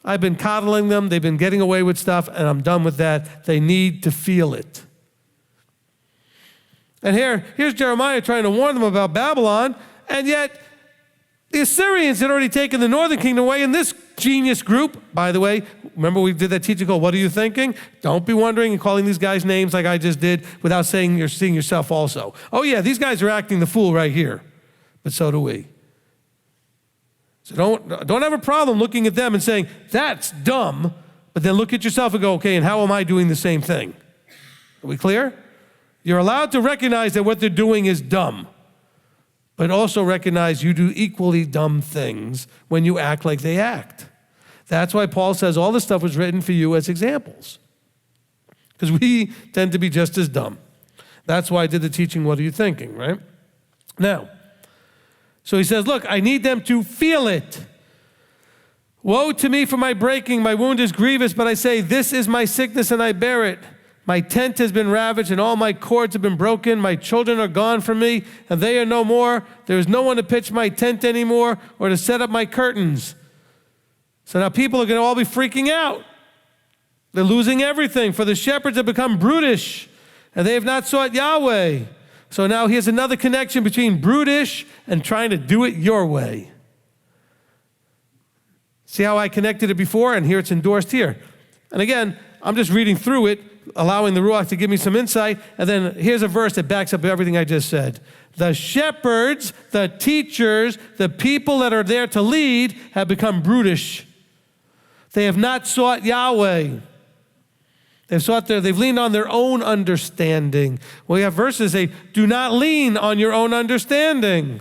I've been coddling them, they've been getting away with stuff, and I'm done with that. They need to feel it. And here's Jeremiah trying to warn them about Babylon, and yet the Assyrians had already taken the northern kingdom away, and this genius group, by the way, remember we did that teaching called What Are You Thinking? Don't be wondering and calling these guys names like I just did without saying you're seeing yourself also. Oh yeah, these guys are acting the fool right here, but so do we. So don't have a problem looking at them and saying, that's dumb, but then look at yourself and go, okay, and how am I doing the same thing? Are we clear? You're allowed to recognize that what they're doing is dumb, but also recognize you do equally dumb things when you act like they act. That's why Paul says all this stuff was written for you as examples, because we tend to be just as dumb. That's why I did the teaching, What Are You Thinking, right? Now, so he says, look, I need them to feel it. Woe to me for my breaking, my wound is grievous, but I say, this is my sickness and I bear it. My tent has been ravaged and all my cords have been broken. My children are gone from me and they are no more. There is no one to pitch my tent anymore or to set up my curtains. So now people are going to all be freaking out. They're losing everything, for the shepherds have become brutish and they have not sought Yahweh. So now here's another connection between brutish and trying to do it your way. See how I connected it before, and here it's endorsed here. And again, I'm just reading through it, allowing the Ruach to give me some insight, and then here's a verse that backs up everything I just said. The shepherds, the teachers, the people that are there to lead have become brutish. They have not sought Yahweh. They've leaned on their own understanding. Well, we have verses that say, do not lean on your own understanding.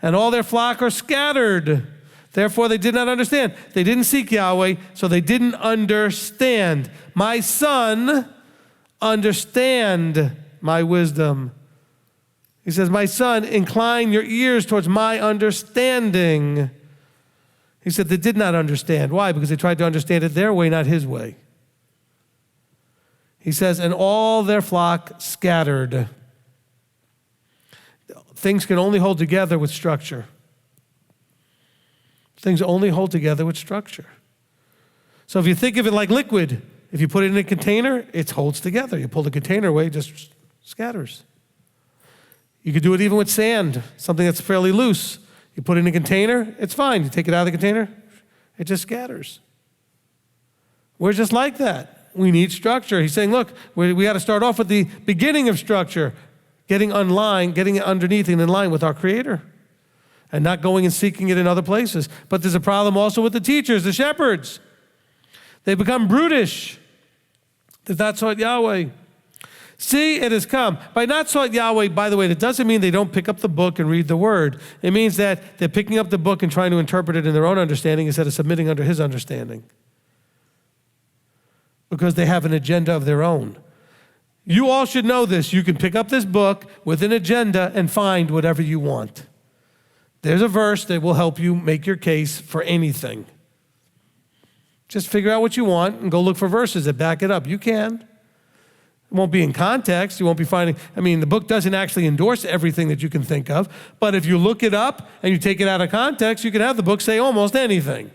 And all their flock are scattered. Therefore, they did not understand. They didn't seek Yahweh, so they didn't understand. My son, understand my wisdom. He says, my son, incline your ears towards my understanding. He said they did not understand. Why? Because they tried to understand it their way, not his way. He says, and all their flock scattered. Things can only hold together with structure. Things only hold together with structure. So if you think of it like liquid, if you put it in a container, it holds together. You pull the container away, it just scatters. You could do it even with sand, something that's fairly loose. You put it in a container, it's fine. You take it out of the container, it just scatters. We're just like that. We need structure. He's saying, look, we got to start off with the beginning of structure, getting underneath and in line with our Creator, and not going and seeking it in other places. But there's a problem also with the teachers, the shepherds. They become brutish. They've not sought Yahweh. See, it has come. By not sought Yahweh, by the way, that doesn't mean they don't pick up the book and read the word. It means that they're picking up the book and trying to interpret it in their own understanding instead of submitting under his understanding, because they have an agenda of their own. You all should know this. You can pick up this book with an agenda and find whatever you want. There's a verse that will help you make your case for anything. Just figure out what you want and go look for verses that back it up. You can. It won't be in context. You won't be finding, the book doesn't actually endorse everything that you can think of, but if you look it up and you take it out of context, you can have the book say almost anything.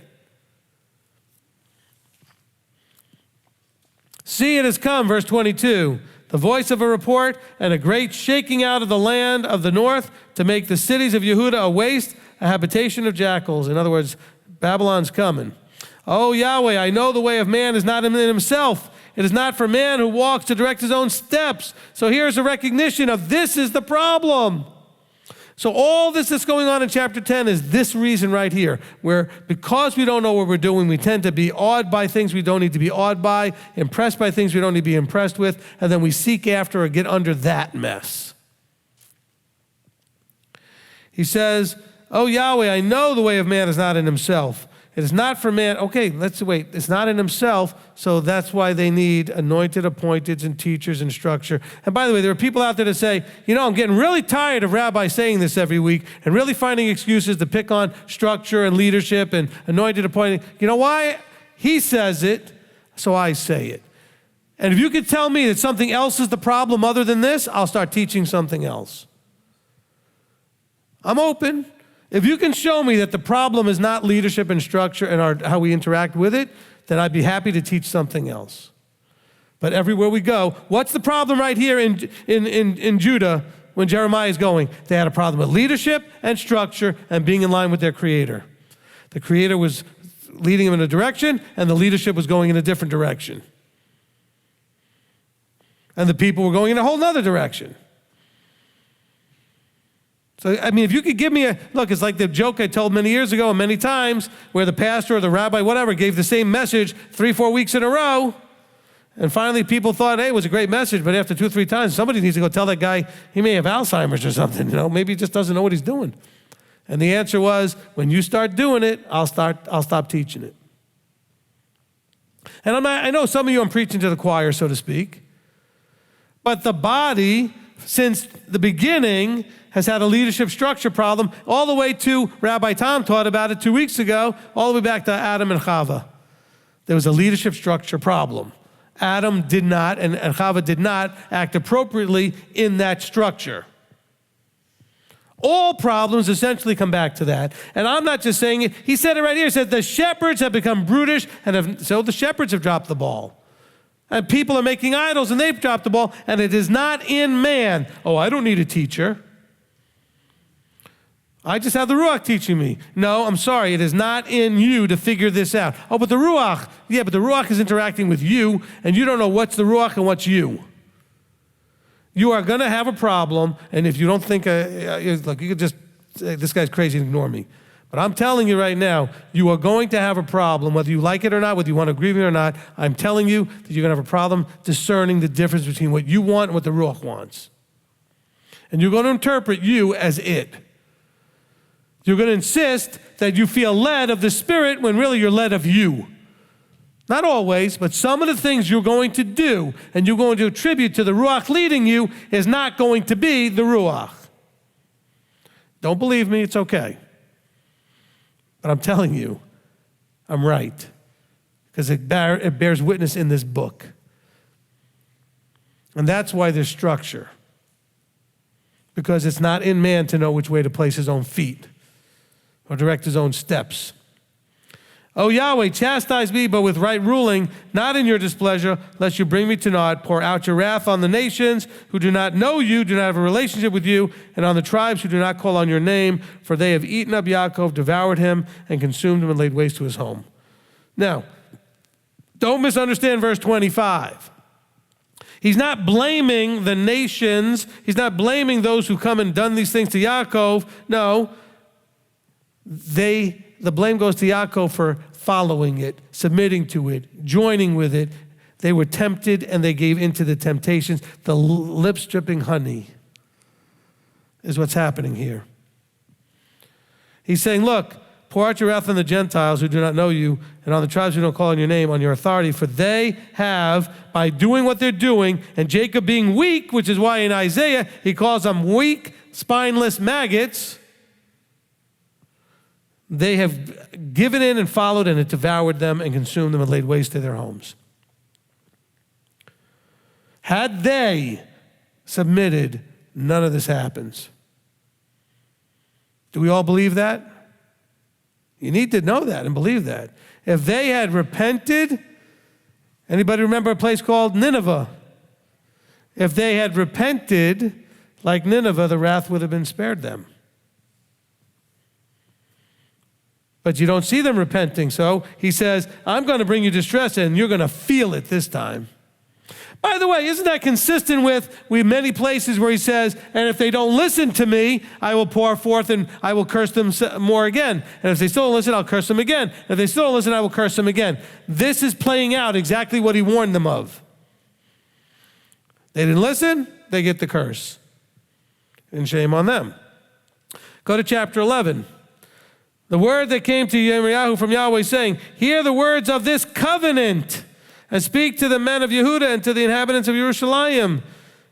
See, it has come, verse 22, the voice of a report and a great shaking out of the land of the north to make the cities of Yehuda a waste, a habitation of jackals. In other words, Babylon's coming. Oh, Yahweh, I know the way of man is not in himself. It is not for man who walks to direct his own steps. So here's a recognition of this is the problem. So all this that's going on in chapter 10 is this reason right here, where because we don't know what we're doing, we tend to be awed by things we don't need to be awed by, impressed by things we don't need to be impressed with, and then we seek after or get under that mess. He says, oh, Yahweh, I know the way of man is not in himself. It is not for man. Okay, let's wait. It's not in himself, so that's why they need anointed, appointed, and teachers and structure. And by the way, there are people out there that say, I'm getting really tired of rabbis saying this every week and really finding excuses to pick on structure and leadership and anointed, appointed. You know why? He says it, so I say it. And if you could tell me that something else is the problem other than this, I'll start teaching something else. I'm open. If you can show me that the problem is not leadership and structure and how we interact with it, then I'd be happy to teach something else. But everywhere we go, what's the problem right here in Judah when Jeremiah is going? They had a problem with leadership and structure and being in line with their Creator. The Creator was leading them in a direction, and the leadership was going in a different direction. And the people were going in a whole other direction. So, if you could give me look, it's like the joke I told many years ago and many times where the pastor or the rabbi, whatever, gave the same message 3-4 weeks in a row. And finally people thought, hey, it was a great message, but after 2-3 times, somebody needs to go tell that guy he may have Alzheimer's or something, maybe he just doesn't know what he's doing. And the answer was, when you start doing it, I'll stop teaching it. And I know some of you I'm preaching to the choir, so to speak, but the body, since the beginning, has had a leadership structure problem all the way to, Rabbi Tom taught about it 2 weeks ago, all the way back to Adam and Chava. There was a leadership structure problem. Adam did not, and Chava did not act appropriately in that structure. All problems essentially come back to that. And I'm not just saying it. He said it right here. He said the shepherds have become brutish, so the shepherds have dropped the ball. And people are making idols, and they've dropped the ball, and it is not in man. Oh, I don't need a teacher. I just have the Ruach teaching me. No, I'm sorry, it is not in you to figure this out. Oh, but the Ruach is interacting with you, and you don't know what's the Ruach and what's you. You are going to have a problem, and if you don't think, look, you could just say, this guy's crazy and ignore me. But I'm telling you right now, you are going to have a problem, whether you like it or not, whether you want to agree with me or not. I'm telling you that you're going to have a problem discerning the difference between what you want and what the Ruach wants. And you're going to interpret you as it. You're going to insist that you feel led of the Spirit when really you're led of you. Not always, but some of the things you're going to do and you're going to attribute to the Ruach leading you is not going to be the Ruach. Don't believe me, it's okay. But I'm telling you, I'm right. Because it bears witness in this book. And that's why there's structure. Because it's not in man to know which way to place his own feet or direct his own steps. O Yahweh, chastise me, but with right ruling, not in your displeasure, lest you bring me to naught. Pour out your wrath on the nations who do not know you, do not have a relationship with you, and on the tribes who do not call on your name, for they have eaten up Yaakov, devoured him, and consumed him, and laid waste to his home. Now, don't misunderstand verse 25. He's not blaming the nations. He's not blaming those who come and done these things to Yaakov. No, the blame goes to Yaakov for following it, submitting to it, joining with it. They were tempted and they gave into the temptations. The lips dripping honey is what's happening here. He's saying, look, pour out your wrath on the Gentiles who do not know you, and on the tribes who don't call on your name, on your authority, for they have, by doing what they're doing, and Jacob being weak, which is why in Isaiah he calls them weak, spineless maggots, they have given in and followed, and it devoured them and consumed them and laid waste to their homes. Had they submitted, none of this happens. Do we all believe that? You need to know that and believe that. If they had repented, anybody remember a place called Nineveh? If they had repented like Nineveh, the wrath would have been spared them. But you don't see them repenting, so he says, I'm going to bring you distress and you're going to feel it this time. By the way, isn't that consistent with many places where he says, and if they don't listen to me, I will pour forth and I will curse them more again. And if they still don't listen, I'll curse them again. If they still don't listen, I will curse them again. This is playing out exactly what he warned them of. They didn't listen, they get the curse. And shame on them. Go to chapter 11. The word that came to Yirmiyahu from Yahweh saying, hear the words of this covenant, and speak to the men of Yehuda and to the inhabitants of Jerusalem.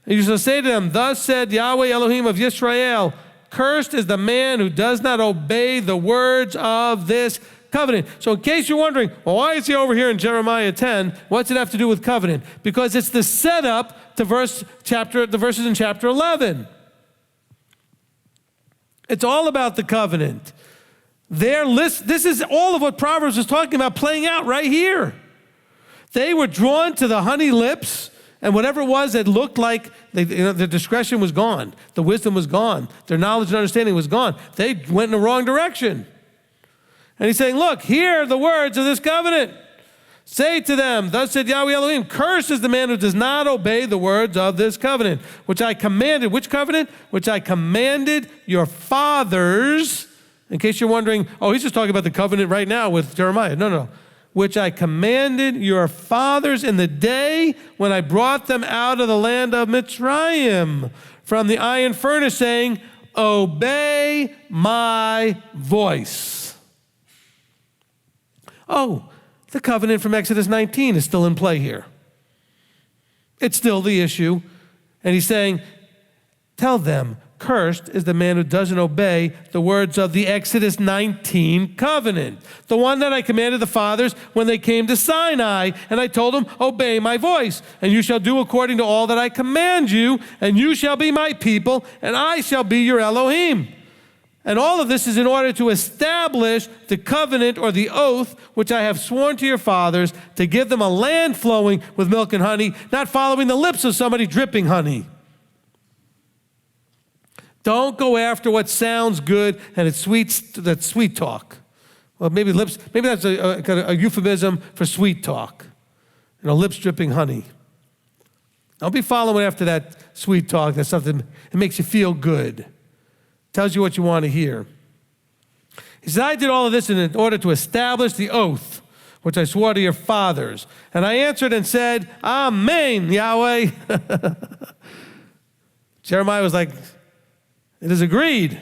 And you shall say to them, thus said Yahweh Elohim of Yisrael, cursed is the man who does not obey the words of this covenant. So in case you're wondering, well, why is he over here in Jeremiah 10? What's it have to do with covenant? Because it's the setup to the verses in chapter 11. It's all about the covenant. This is all of what Proverbs is talking about playing out right here. They were drawn to the honey lips, and whatever it was that looked like their discretion was gone. The wisdom was gone. Their knowledge and understanding was gone. They went in the wrong direction. And he's saying, look, hear the words of this covenant. Say to them, thus said Yahweh Elohim, cursed is the man who does not obey the words of this covenant, which I commanded. Which covenant? Which I commanded your fathers. In case you're wondering, oh, he's just talking about the covenant right now with Jeremiah. No. Which I commanded your fathers in the day when I brought them out of the land of Mitzrayim from the iron furnace, saying, obey my voice. Oh, the covenant from Exodus 19 is still in play here. It's still the issue. And he's saying, tell them, cursed is the man who doesn't obey the words of the Exodus 19 covenant, the one that I commanded the fathers when they came to Sinai, and I told them, obey my voice, and you shall do according to all that I command you, and you shall be my people, and I shall be your Elohim. And all of this is in order to establish the covenant or the oath which I have sworn to your fathers, to give them a land flowing with milk and honey, not following the lips of somebody dripping honey. Don't go after what sounds good and it's sweet. That's sweet talk. Well, maybe that's a euphemism for sweet talk. Lips dripping honey. Don't be following after that sweet talk. That's something that makes you feel good. Tells you what you want to hear. He said, I did all of this in order to establish the oath which I swore to your fathers. And I answered and said, Amen, Yahweh. Jeremiah was like, it is agreed.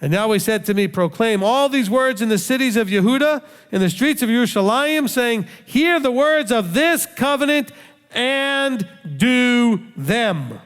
And Yahweh said to me, proclaim all these words in the cities of Yehuda, in the streets of Jerusalem, saying, hear the words of this covenant and do them.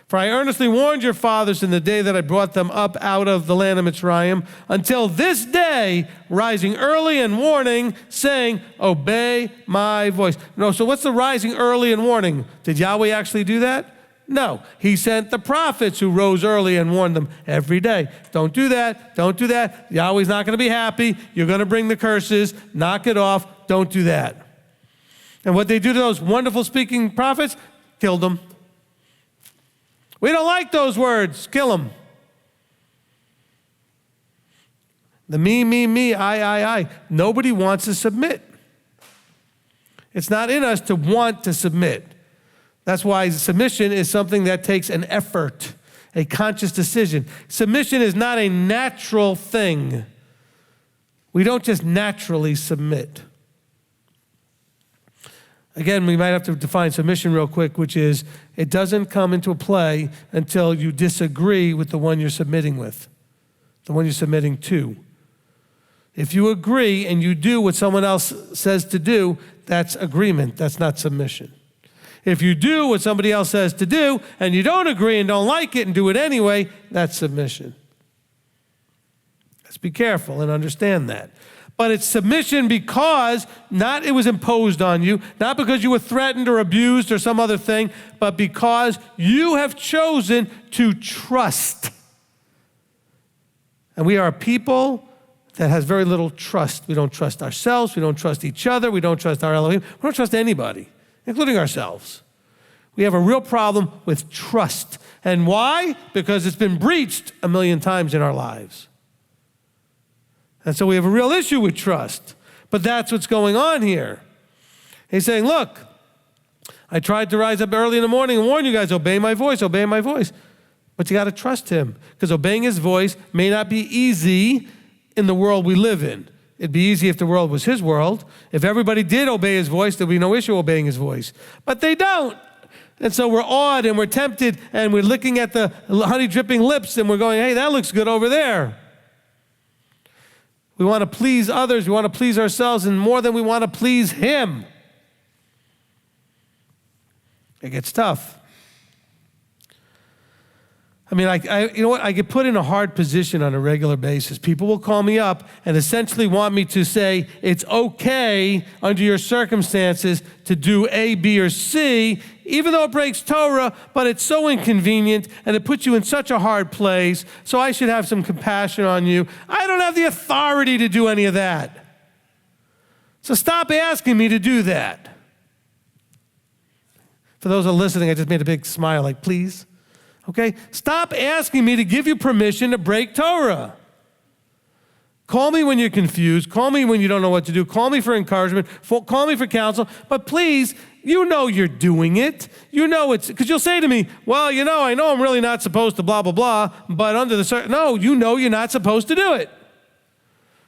For I earnestly warned your fathers in the day that I brought them up out of the land of Mitzrayim, until this day, rising early and warning, saying, obey my voice. No, so what's the rising early and warning? Did Yahweh actually do that? No, he sent the prophets who rose early and warned them every day. Don't do that. Don't do that. Yahweh's not going to be happy. You're going to bring the curses. Knock it off. Don't do that. And what they do to those wonderful speaking prophets, killed them. We don't like those words. Kill them. The me, I. Nobody wants to submit. It's not in us to want to submit. That's why submission is something that takes an effort, a conscious decision. Submission is not a natural thing. We don't just naturally submit. Again, we might have to define submission real quick, which is it doesn't come into play until you disagree with the one you're submitting with, the one you're submitting to. If you agree and you do what someone else says to do, that's agreement. That's not submission. If you do what somebody else says to do and you don't agree and don't like it and do it anyway, that's submission. Let's be careful and understand that. But it's submission because not it was imposed on you, not because you were threatened or abused or some other thing, but because you have chosen to trust. And we are a people that has very little trust. We don't trust ourselves. We don't trust each other. We don't trust our Elohim. We don't trust anybody, including ourselves. We have a real problem with trust. And why? Because it's been breached a million times in our lives. And so we have a real issue with trust. But that's what's going on here. He's saying, look, I tried to rise up early in the morning and warn you guys, obey my voice, obey my voice. But you got to trust him, because obeying his voice may not be easy in the world we live in. It'd be easy if the world was his world. If everybody did obey his voice, there'd be no issue obeying his voice. But they don't. And so we're awed and we're tempted and we're looking at the honey dripping lips and we're going, hey, that looks good over there. We want to please others. We want to please ourselves, and more than we want to please him. It gets tough. I mean, you know what? I get put in a hard position on a regular basis. People will call me up and essentially want me to say, it's okay under your circumstances to do A, B, or C, even though it breaks Torah, but it's so inconvenient and it puts you in such a hard place, so I should have some compassion on you. I don't have the authority to do any of that. So stop asking me to do that. For those who are listening, I just made a big smile, like, please. Okay? Stop asking me to give you permission to break Torah. Call me when you're confused. Call me when you don't know what to do. Call me for encouragement. Call me for counsel. But please, you know you're doing it. You know it's, because you'll say to me, well, you know, I know I'm really not supposed to blah, blah, blah, but under the, no, you know you're not supposed to do it.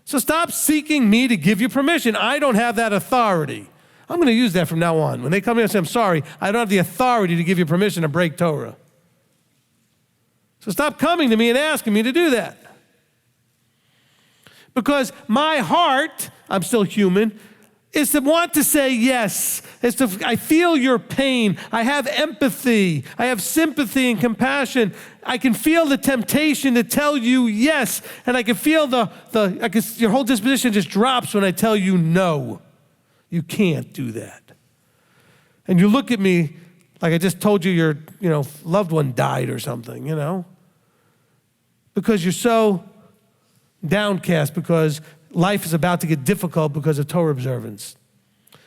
So stop seeking me to give you permission. I don't have that authority. I'm going to use that from now on. When they come here and say, I'm sorry, I don't have the authority to give you permission to break Torah. So stop coming to me and asking me to do that. Because my heart, I'm still human, is to want to say yes. I feel your pain. I have empathy. I have sympathy and compassion. I can feel the temptation to tell you yes. And I can feel your whole disposition just drops when I tell you no. You can't do that. And you look at me like I just told you your loved one died or something, because you're so downcast because life is about to get difficult because of Torah observance.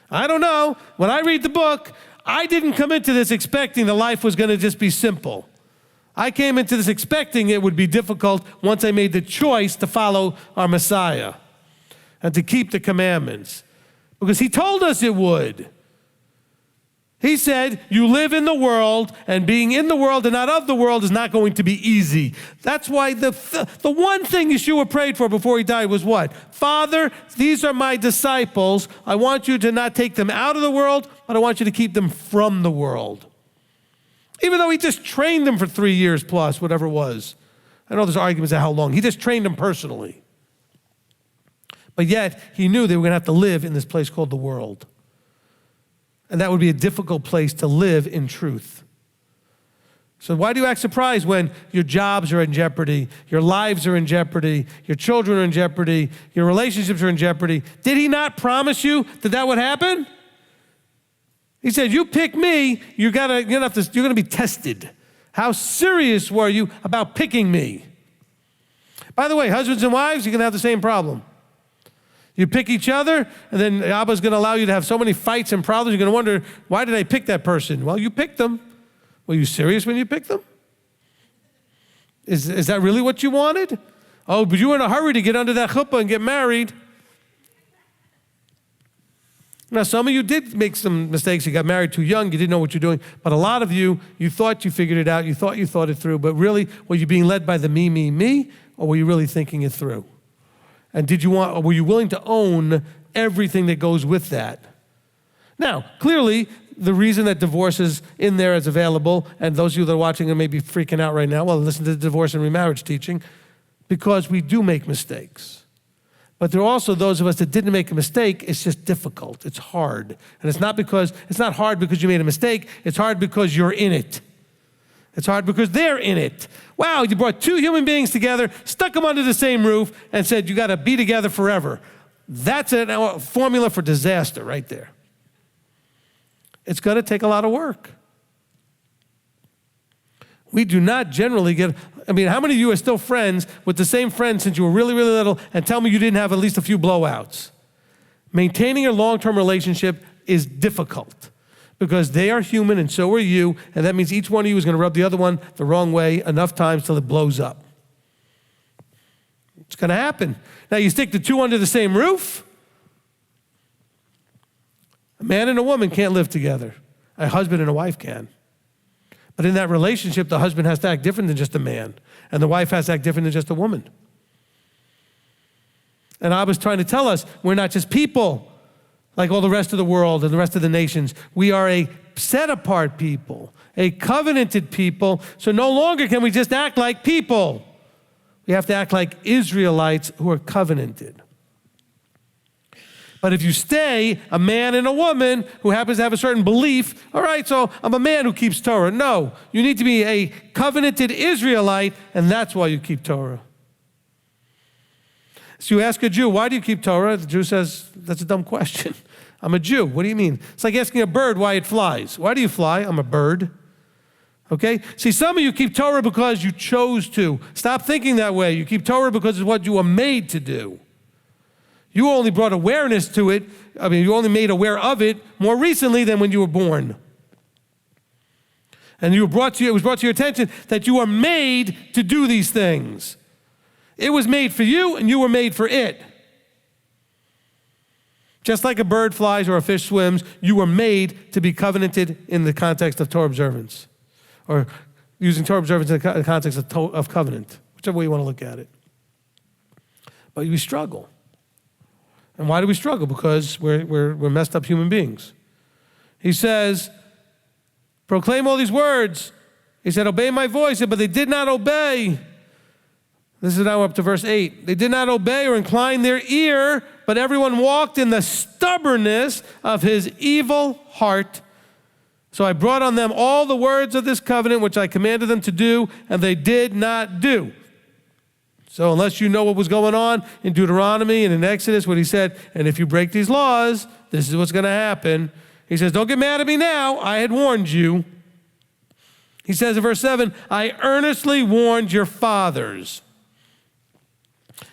I don't know. When I read the book, I didn't come into this expecting that life was going to just be simple. I came into this expecting it would be difficult once I made the choice to follow our Messiah and to keep the commandments, because he told us it would. He said, you live in the world, and being in the world and not of the world is not going to be easy. That's why the one thing Yeshua prayed for before he died was what? Father, these are my disciples. I want you to not take them out of the world, but I want you to keep them from the world. Even though he just trained them for 3 years plus, whatever it was. I know there's arguments at how long. He just trained them personally. But yet, he knew they were going to have to live in this place called the world. And that would be a difficult place to live in truth. So why do you act surprised when your jobs are in jeopardy, your lives are in jeopardy, your children are in jeopardy, your relationships are in jeopardy? Did he not promise you that would happen? He said, you pick me, you're going to be tested. How serious were you about picking me? By the way, husbands and wives, you're going to have the same problem. You pick each other, and then Abba's going to allow you to have so many fights and problems. You're going to wonder, why did I pick that person? Well, you picked them. Were you serious when you picked them? Is that really what you wanted? Oh, but you were in a hurry to get under that chuppah and get married. Now, some of you did make some mistakes. You got married too young. You didn't know what you're doing. But a lot of you thought you figured it out. You thought it through. But really, were you being led by the me, or were you really thinking it through? And were you willing to own everything that goes with that? Now, clearly, the reason that divorce is in there is available, and those of you that are watching are maybe freaking out right now, well, listen to the divorce and remarriage teaching, because we do make mistakes. But there are also those of us that didn't make a mistake. It's just difficult. It's hard. And it's not hard because you made a mistake. It's hard because you're in it. It's hard because they're in it. Wow, you brought two human beings together, stuck them under the same roof, and said, you got to be together forever. That's a formula for disaster right there. It's going to take a lot of work. We do not generally how many of you are still friends with the same friend since you were really, really little, and tell me you didn't have at least a few blowouts? Maintaining a long-term relationship is difficult because they are human and so are you, and that means each one of you is going to rub the other one the wrong way enough times till it blows up. It's going to happen. Now, you stick the two under the same roof. A man and a woman can't live together. A husband and a wife can. But in that relationship, the husband has to act different than just a man, and the wife has to act different than just a woman. And I was trying to tell us, we're not just people like all the rest of the world and the rest of the nations. We are a set-apart people, a covenanted people, so no longer can we just act like people. We have to act like Israelites who are covenanted. But if you stay a man and a woman who happens to have a certain belief, all right, so I'm a man who keeps Torah. No, you need to be a covenanted Israelite, and that's why you keep Torah. So you ask a Jew, why do you keep Torah? The Jew says, that's a dumb question. I'm a Jew. What do you mean? It's like asking a bird why it flies. Why do you fly? I'm a bird. Okay? See, some of you keep Torah because you chose to. Stop thinking that way. You keep Torah because it's what you were made to do. You only brought awareness to it. You only made aware of it more recently than when you were born. And it was brought to your attention that you are made to do these things. It was made for you, and you were made for it. Just like a bird flies or a fish swims, you were made to be covenanted in the context of Torah observance, or using Torah observance in the context of covenant, whichever way you want to look at it. But we struggle. And why do we struggle? Because we're messed up human beings. He says, proclaim all these words. He said, obey my voice, but they did not obey. This is now up to verse 8. They did not obey or incline their ear, but everyone walked in the stubbornness of his evil heart. So I brought on them all the words of this covenant, which I commanded them to do, and they did not do. So unless you know what was going on in Deuteronomy and in Exodus, what he said, and if you break these laws, this is what's going to happen. He says, don't get mad at me now. I had warned you. He says in verse 7, I earnestly warned your fathers.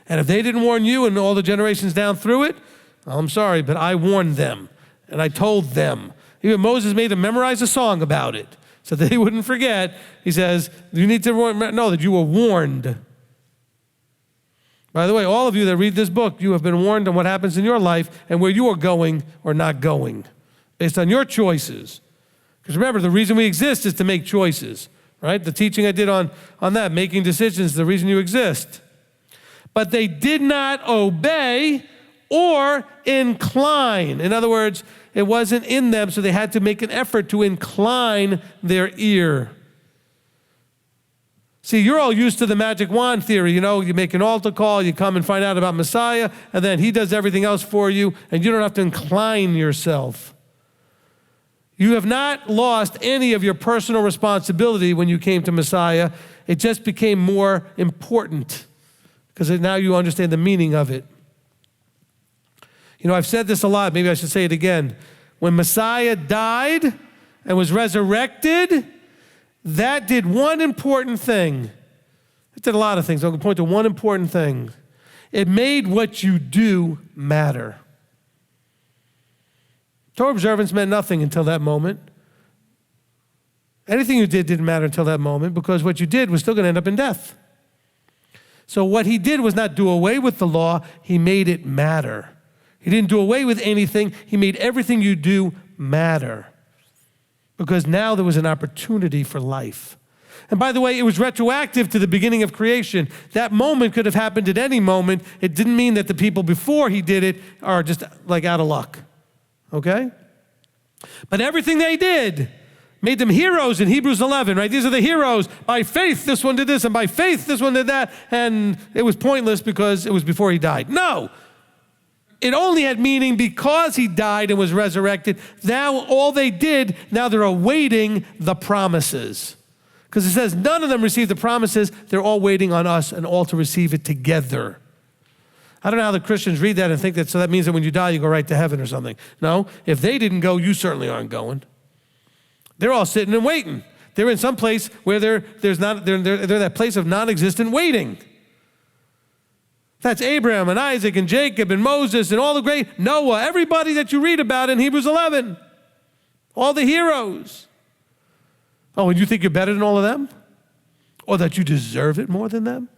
And if they didn't warn you and all the generations down through it, I'm sorry, but I warned them and I told them. Even Moses made them memorize a song about it so that they wouldn't forget. He says, you need to know that you were warned. By the way, all of you that read this book, you have been warned on what happens in your life and where you are going or not going based on your choices. Because remember, the reason we exist is to make choices, right? The teaching I did on that, making decisions, is the reason you exist. But they did not obey or incline. In other words, it wasn't in them, so they had to make an effort to incline their ear. See, you're all used to the magic wand theory. You know, you make an altar call, you come and find out about Messiah, and then he does everything else for you, and you don't have to incline yourself. You have not lost any of your personal responsibility when you came to Messiah. It just became more important because now you understand the meaning of it. You know, I've said this a lot. Maybe I should say it again. When Messiah died and was resurrected, that did one important thing. It did a lot of things. I'm going to point to one important thing. It made what you do matter. Torah observance meant nothing until that moment. Anything you did didn't matter until that moment because what you did was still going to end up in death. So what he did was not do away with the law, he made it matter. He didn't do away with anything, he made everything you do matter. Because now there was an opportunity for life. And by the way, it was retroactive to the beginning of creation. That moment could have happened at any moment. It didn't mean that the people before he did it are just like out of luck. Okay? But everything they did made them heroes in Hebrews 11, right? These are the heroes. By faith, this one did this, and by faith, this one did that. And it was pointless because it was before he died. No! it only had meaning because he died and was resurrected. Now all they did, now they're awaiting the promises. Because it says none of them received the promises. They're all waiting on us and all to receive it together. I don't know how the Christians read that and think that, so that means that when you die, you go right to heaven or something. No, if they didn't go, you certainly aren't going. They're all sitting and waiting. They're in some place where they're in that place of non-existent waiting. That's Abraham and Isaac and Jacob and Moses and all the great Noah, everybody that you read about in Hebrews 11. All the heroes. Oh, and you think you're better than all of them? Or that you deserve it more than them?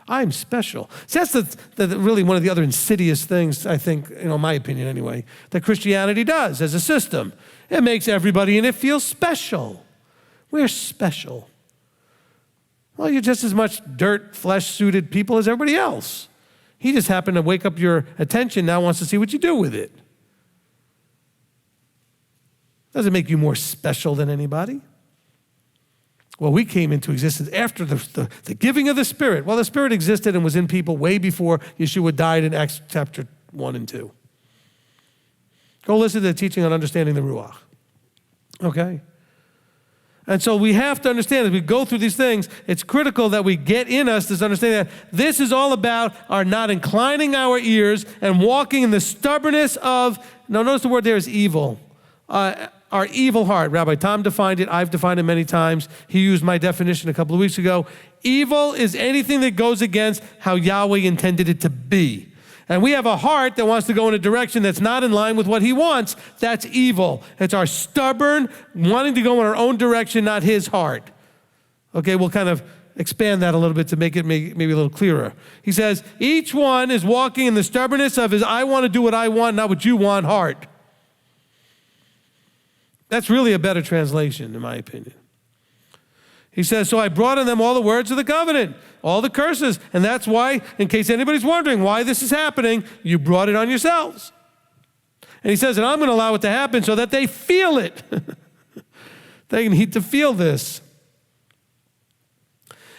I'm special. See, that's really one of the other insidious things, I think, my opinion anyway, that Christianity does as a system. It makes everybody in it feel special. We're special. Well, you're just as much dirt, flesh-suited people as everybody else. He just happened to wake up your attention, now wants to see what you do with it. Doesn't make you more special than anybody. Well, we came into existence after the giving of the Spirit. Well, the Spirit existed and was in people way before Yeshua died in Acts chapter 1 and 2. Go listen to the teaching on understanding the Ruach. Okay? And so we have to understand as we go through these things, it's critical that we get in us this understanding that this is all about our not inclining our ears and walking in the stubbornness of, now notice the word there is evil. Our evil heart. Rabbi Tom defined it. I've defined it many times. He used my definition a couple of weeks ago. Evil is anything that goes against how Yahweh intended it to be. And we have a heart that wants to go in a direction that's not in line with what he wants. That's evil. It's our stubborn wanting to go in our own direction, not his heart. Okay, we'll kind of expand that a little bit to make it maybe a little clearer. He says, each one is walking in the stubbornness of his I want to do what I want, not what you want heart. That's really a better translation, in my opinion. He says, so I brought on them all the words of the covenant, all the curses. And that's why, in case anybody's wondering why this is happening, you brought it on yourselves. And he says, and I'm going to allow it to happen so that they feel it. They need to feel this.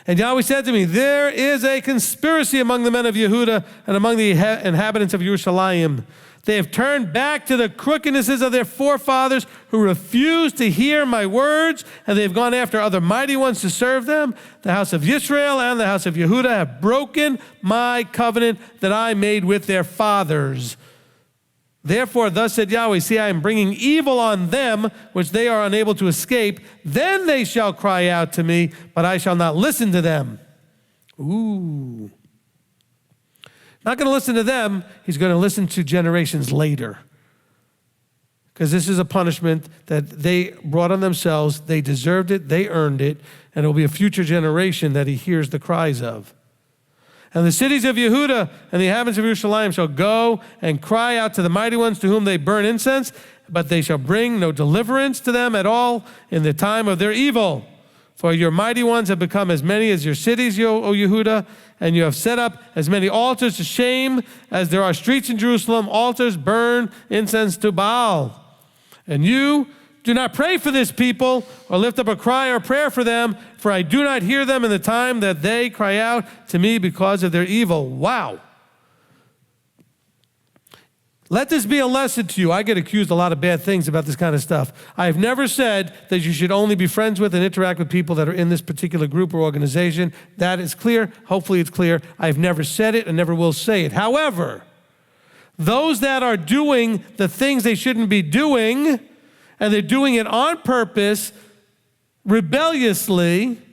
And Yahweh said to me, there is a conspiracy among the men of Yehuda and among the inhabitants of Yerushalayim. They have turned back to the crookednesses of their forefathers who refused to hear my words, and they've gone after other mighty ones to serve them. The house of Israel and the house of Yehuda have broken my covenant that I made with their fathers. Therefore, thus said Yahweh, see, I am bringing evil on them, which they are unable to escape. Then they shall cry out to me, but I shall not listen to them. Ooh. Not going to listen to them, he's going to listen to generations later. Because this is a punishment that they brought on themselves. They deserved it, they earned it, and it will be a future generation that he hears the cries of. And the cities of Yehuda and the inhabitants of Jerusalem shall go and cry out to the mighty ones to whom they burn incense, but they shall bring no deliverance to them at all in the time of their evil. For your mighty ones have become as many as your cities, O Yehuda, and you have set up as many altars to shame as there are streets in Jerusalem. Altars burn incense to Baal. And you do not pray for this people or lift up a cry or prayer for them, for I do not hear them in the time that they cry out to me because of their evil. Wow. Let this be a lesson to you. I get accused a lot of bad things about this kind of stuff. I have never said that you should only be friends with and interact with people that are in this particular group or organization. That is clear. Hopefully it's clear. I've never said it and never will say it. However, those that are doing the things they shouldn't be doing, and they're doing it on purpose, rebelliously,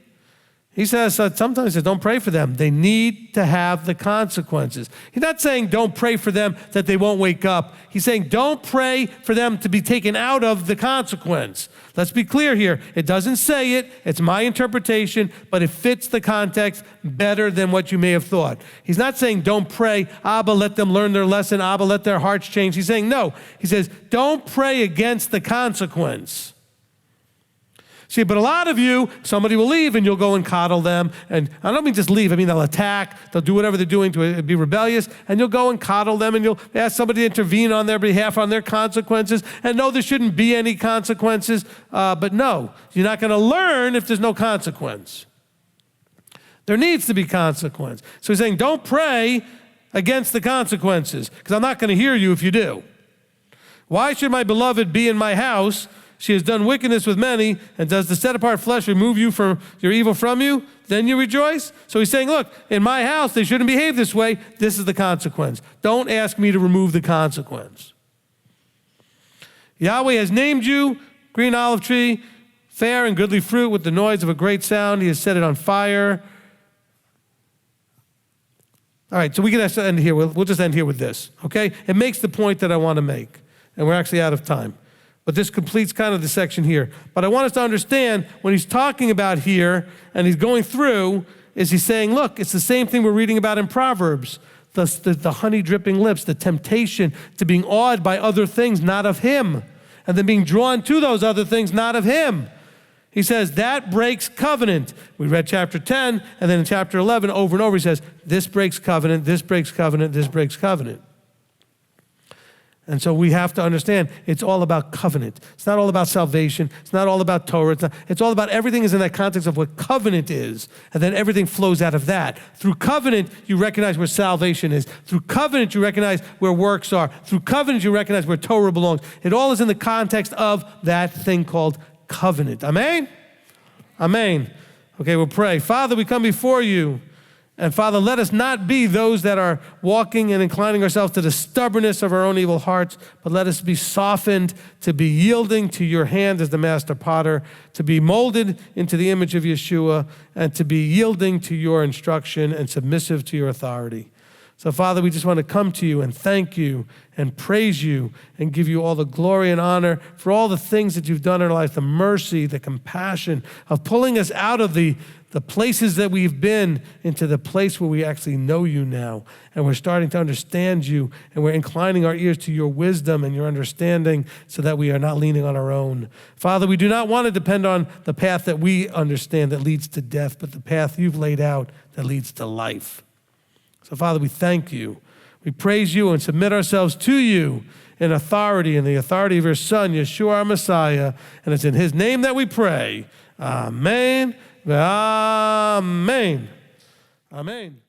he says, sometimes he says, don't pray for them. They need to have the consequences. He's not saying don't pray for them that they won't wake up. He's saying don't pray for them to be taken out of the consequence. Let's be clear here. It doesn't say it. It's my interpretation, but it fits the context better than what you may have thought. He's not saying don't pray, Abba, let them learn their lesson, Abba, let their hearts change. He's saying no. He says don't pray against the consequence. See, but a lot of you, somebody will leave and you'll go and coddle them. And I don't mean just leave. I mean they'll attack. They'll do whatever they're doing to be rebellious. And you'll go and coddle them and you'll ask somebody to intervene on their behalf on their consequences. And no, there shouldn't be any consequences. But no, you're not going to learn if there's no consequence. There needs to be consequence. So he's saying don't pray against the consequences, because I'm not going to hear you if you do. Why should my beloved be in my house? She has done wickedness with many, and does the set-apart flesh remove you from your evil from you? Then you rejoice? So he's saying, look, in my house, they shouldn't behave this way. This is the consequence. Don't ask me to remove the consequence. Yahweh has named you, green olive tree, fair and goodly fruit with the noise of a great sound. He has set it on fire. All right, so we can end here. We'll just end here with this, okay? It makes the point that I want to make, and we're actually out of time. But this completes kind of the section here. But I want us to understand when he's talking about here and he's going through, is he's saying, look, it's the same thing we're reading about in Proverbs. The honey dripping lips, the temptation to being awed by other things not of him, and then being drawn to those other things not of him. He says that breaks covenant. We read chapter 10, and then in chapter 11, over and over, he says, this breaks covenant, this breaks covenant, this breaks covenant. And so we have to understand it's all about covenant. It's not all about salvation. It's not all about Torah. It's all about everything is in that context of what covenant is. And then everything flows out of that. Through covenant, you recognize where salvation is. Through covenant, you recognize where works are. Through covenant, you recognize where Torah belongs. It all is in the context of that thing called covenant. Amen? Amen. Okay, we'll pray. Father, we come before you. And Father, let us not be those that are walking and inclining ourselves to the stubbornness of our own evil hearts, but let us be softened to be yielding to your hand as the master potter, to be molded into the image of Yeshua, and to be yielding to your instruction and submissive to your authority. So Father, we just want to come to you and thank you and praise you and give you all the glory and honor for all the things that you've done in our life, the mercy, the compassion of pulling us out of the places that we've been into the place where we actually know you now. And we're starting to understand you, and we're inclining our ears to your wisdom and your understanding so that we are not leaning on our own. Father, we do not want to depend on the path that we understand that leads to death, but the path you've laid out that leads to life. So Father, we thank you. We praise you and submit ourselves to you in authority, in the authority of your Son, Yeshua, our Messiah. And it's in his name that we pray. Amen. Amen. Amen.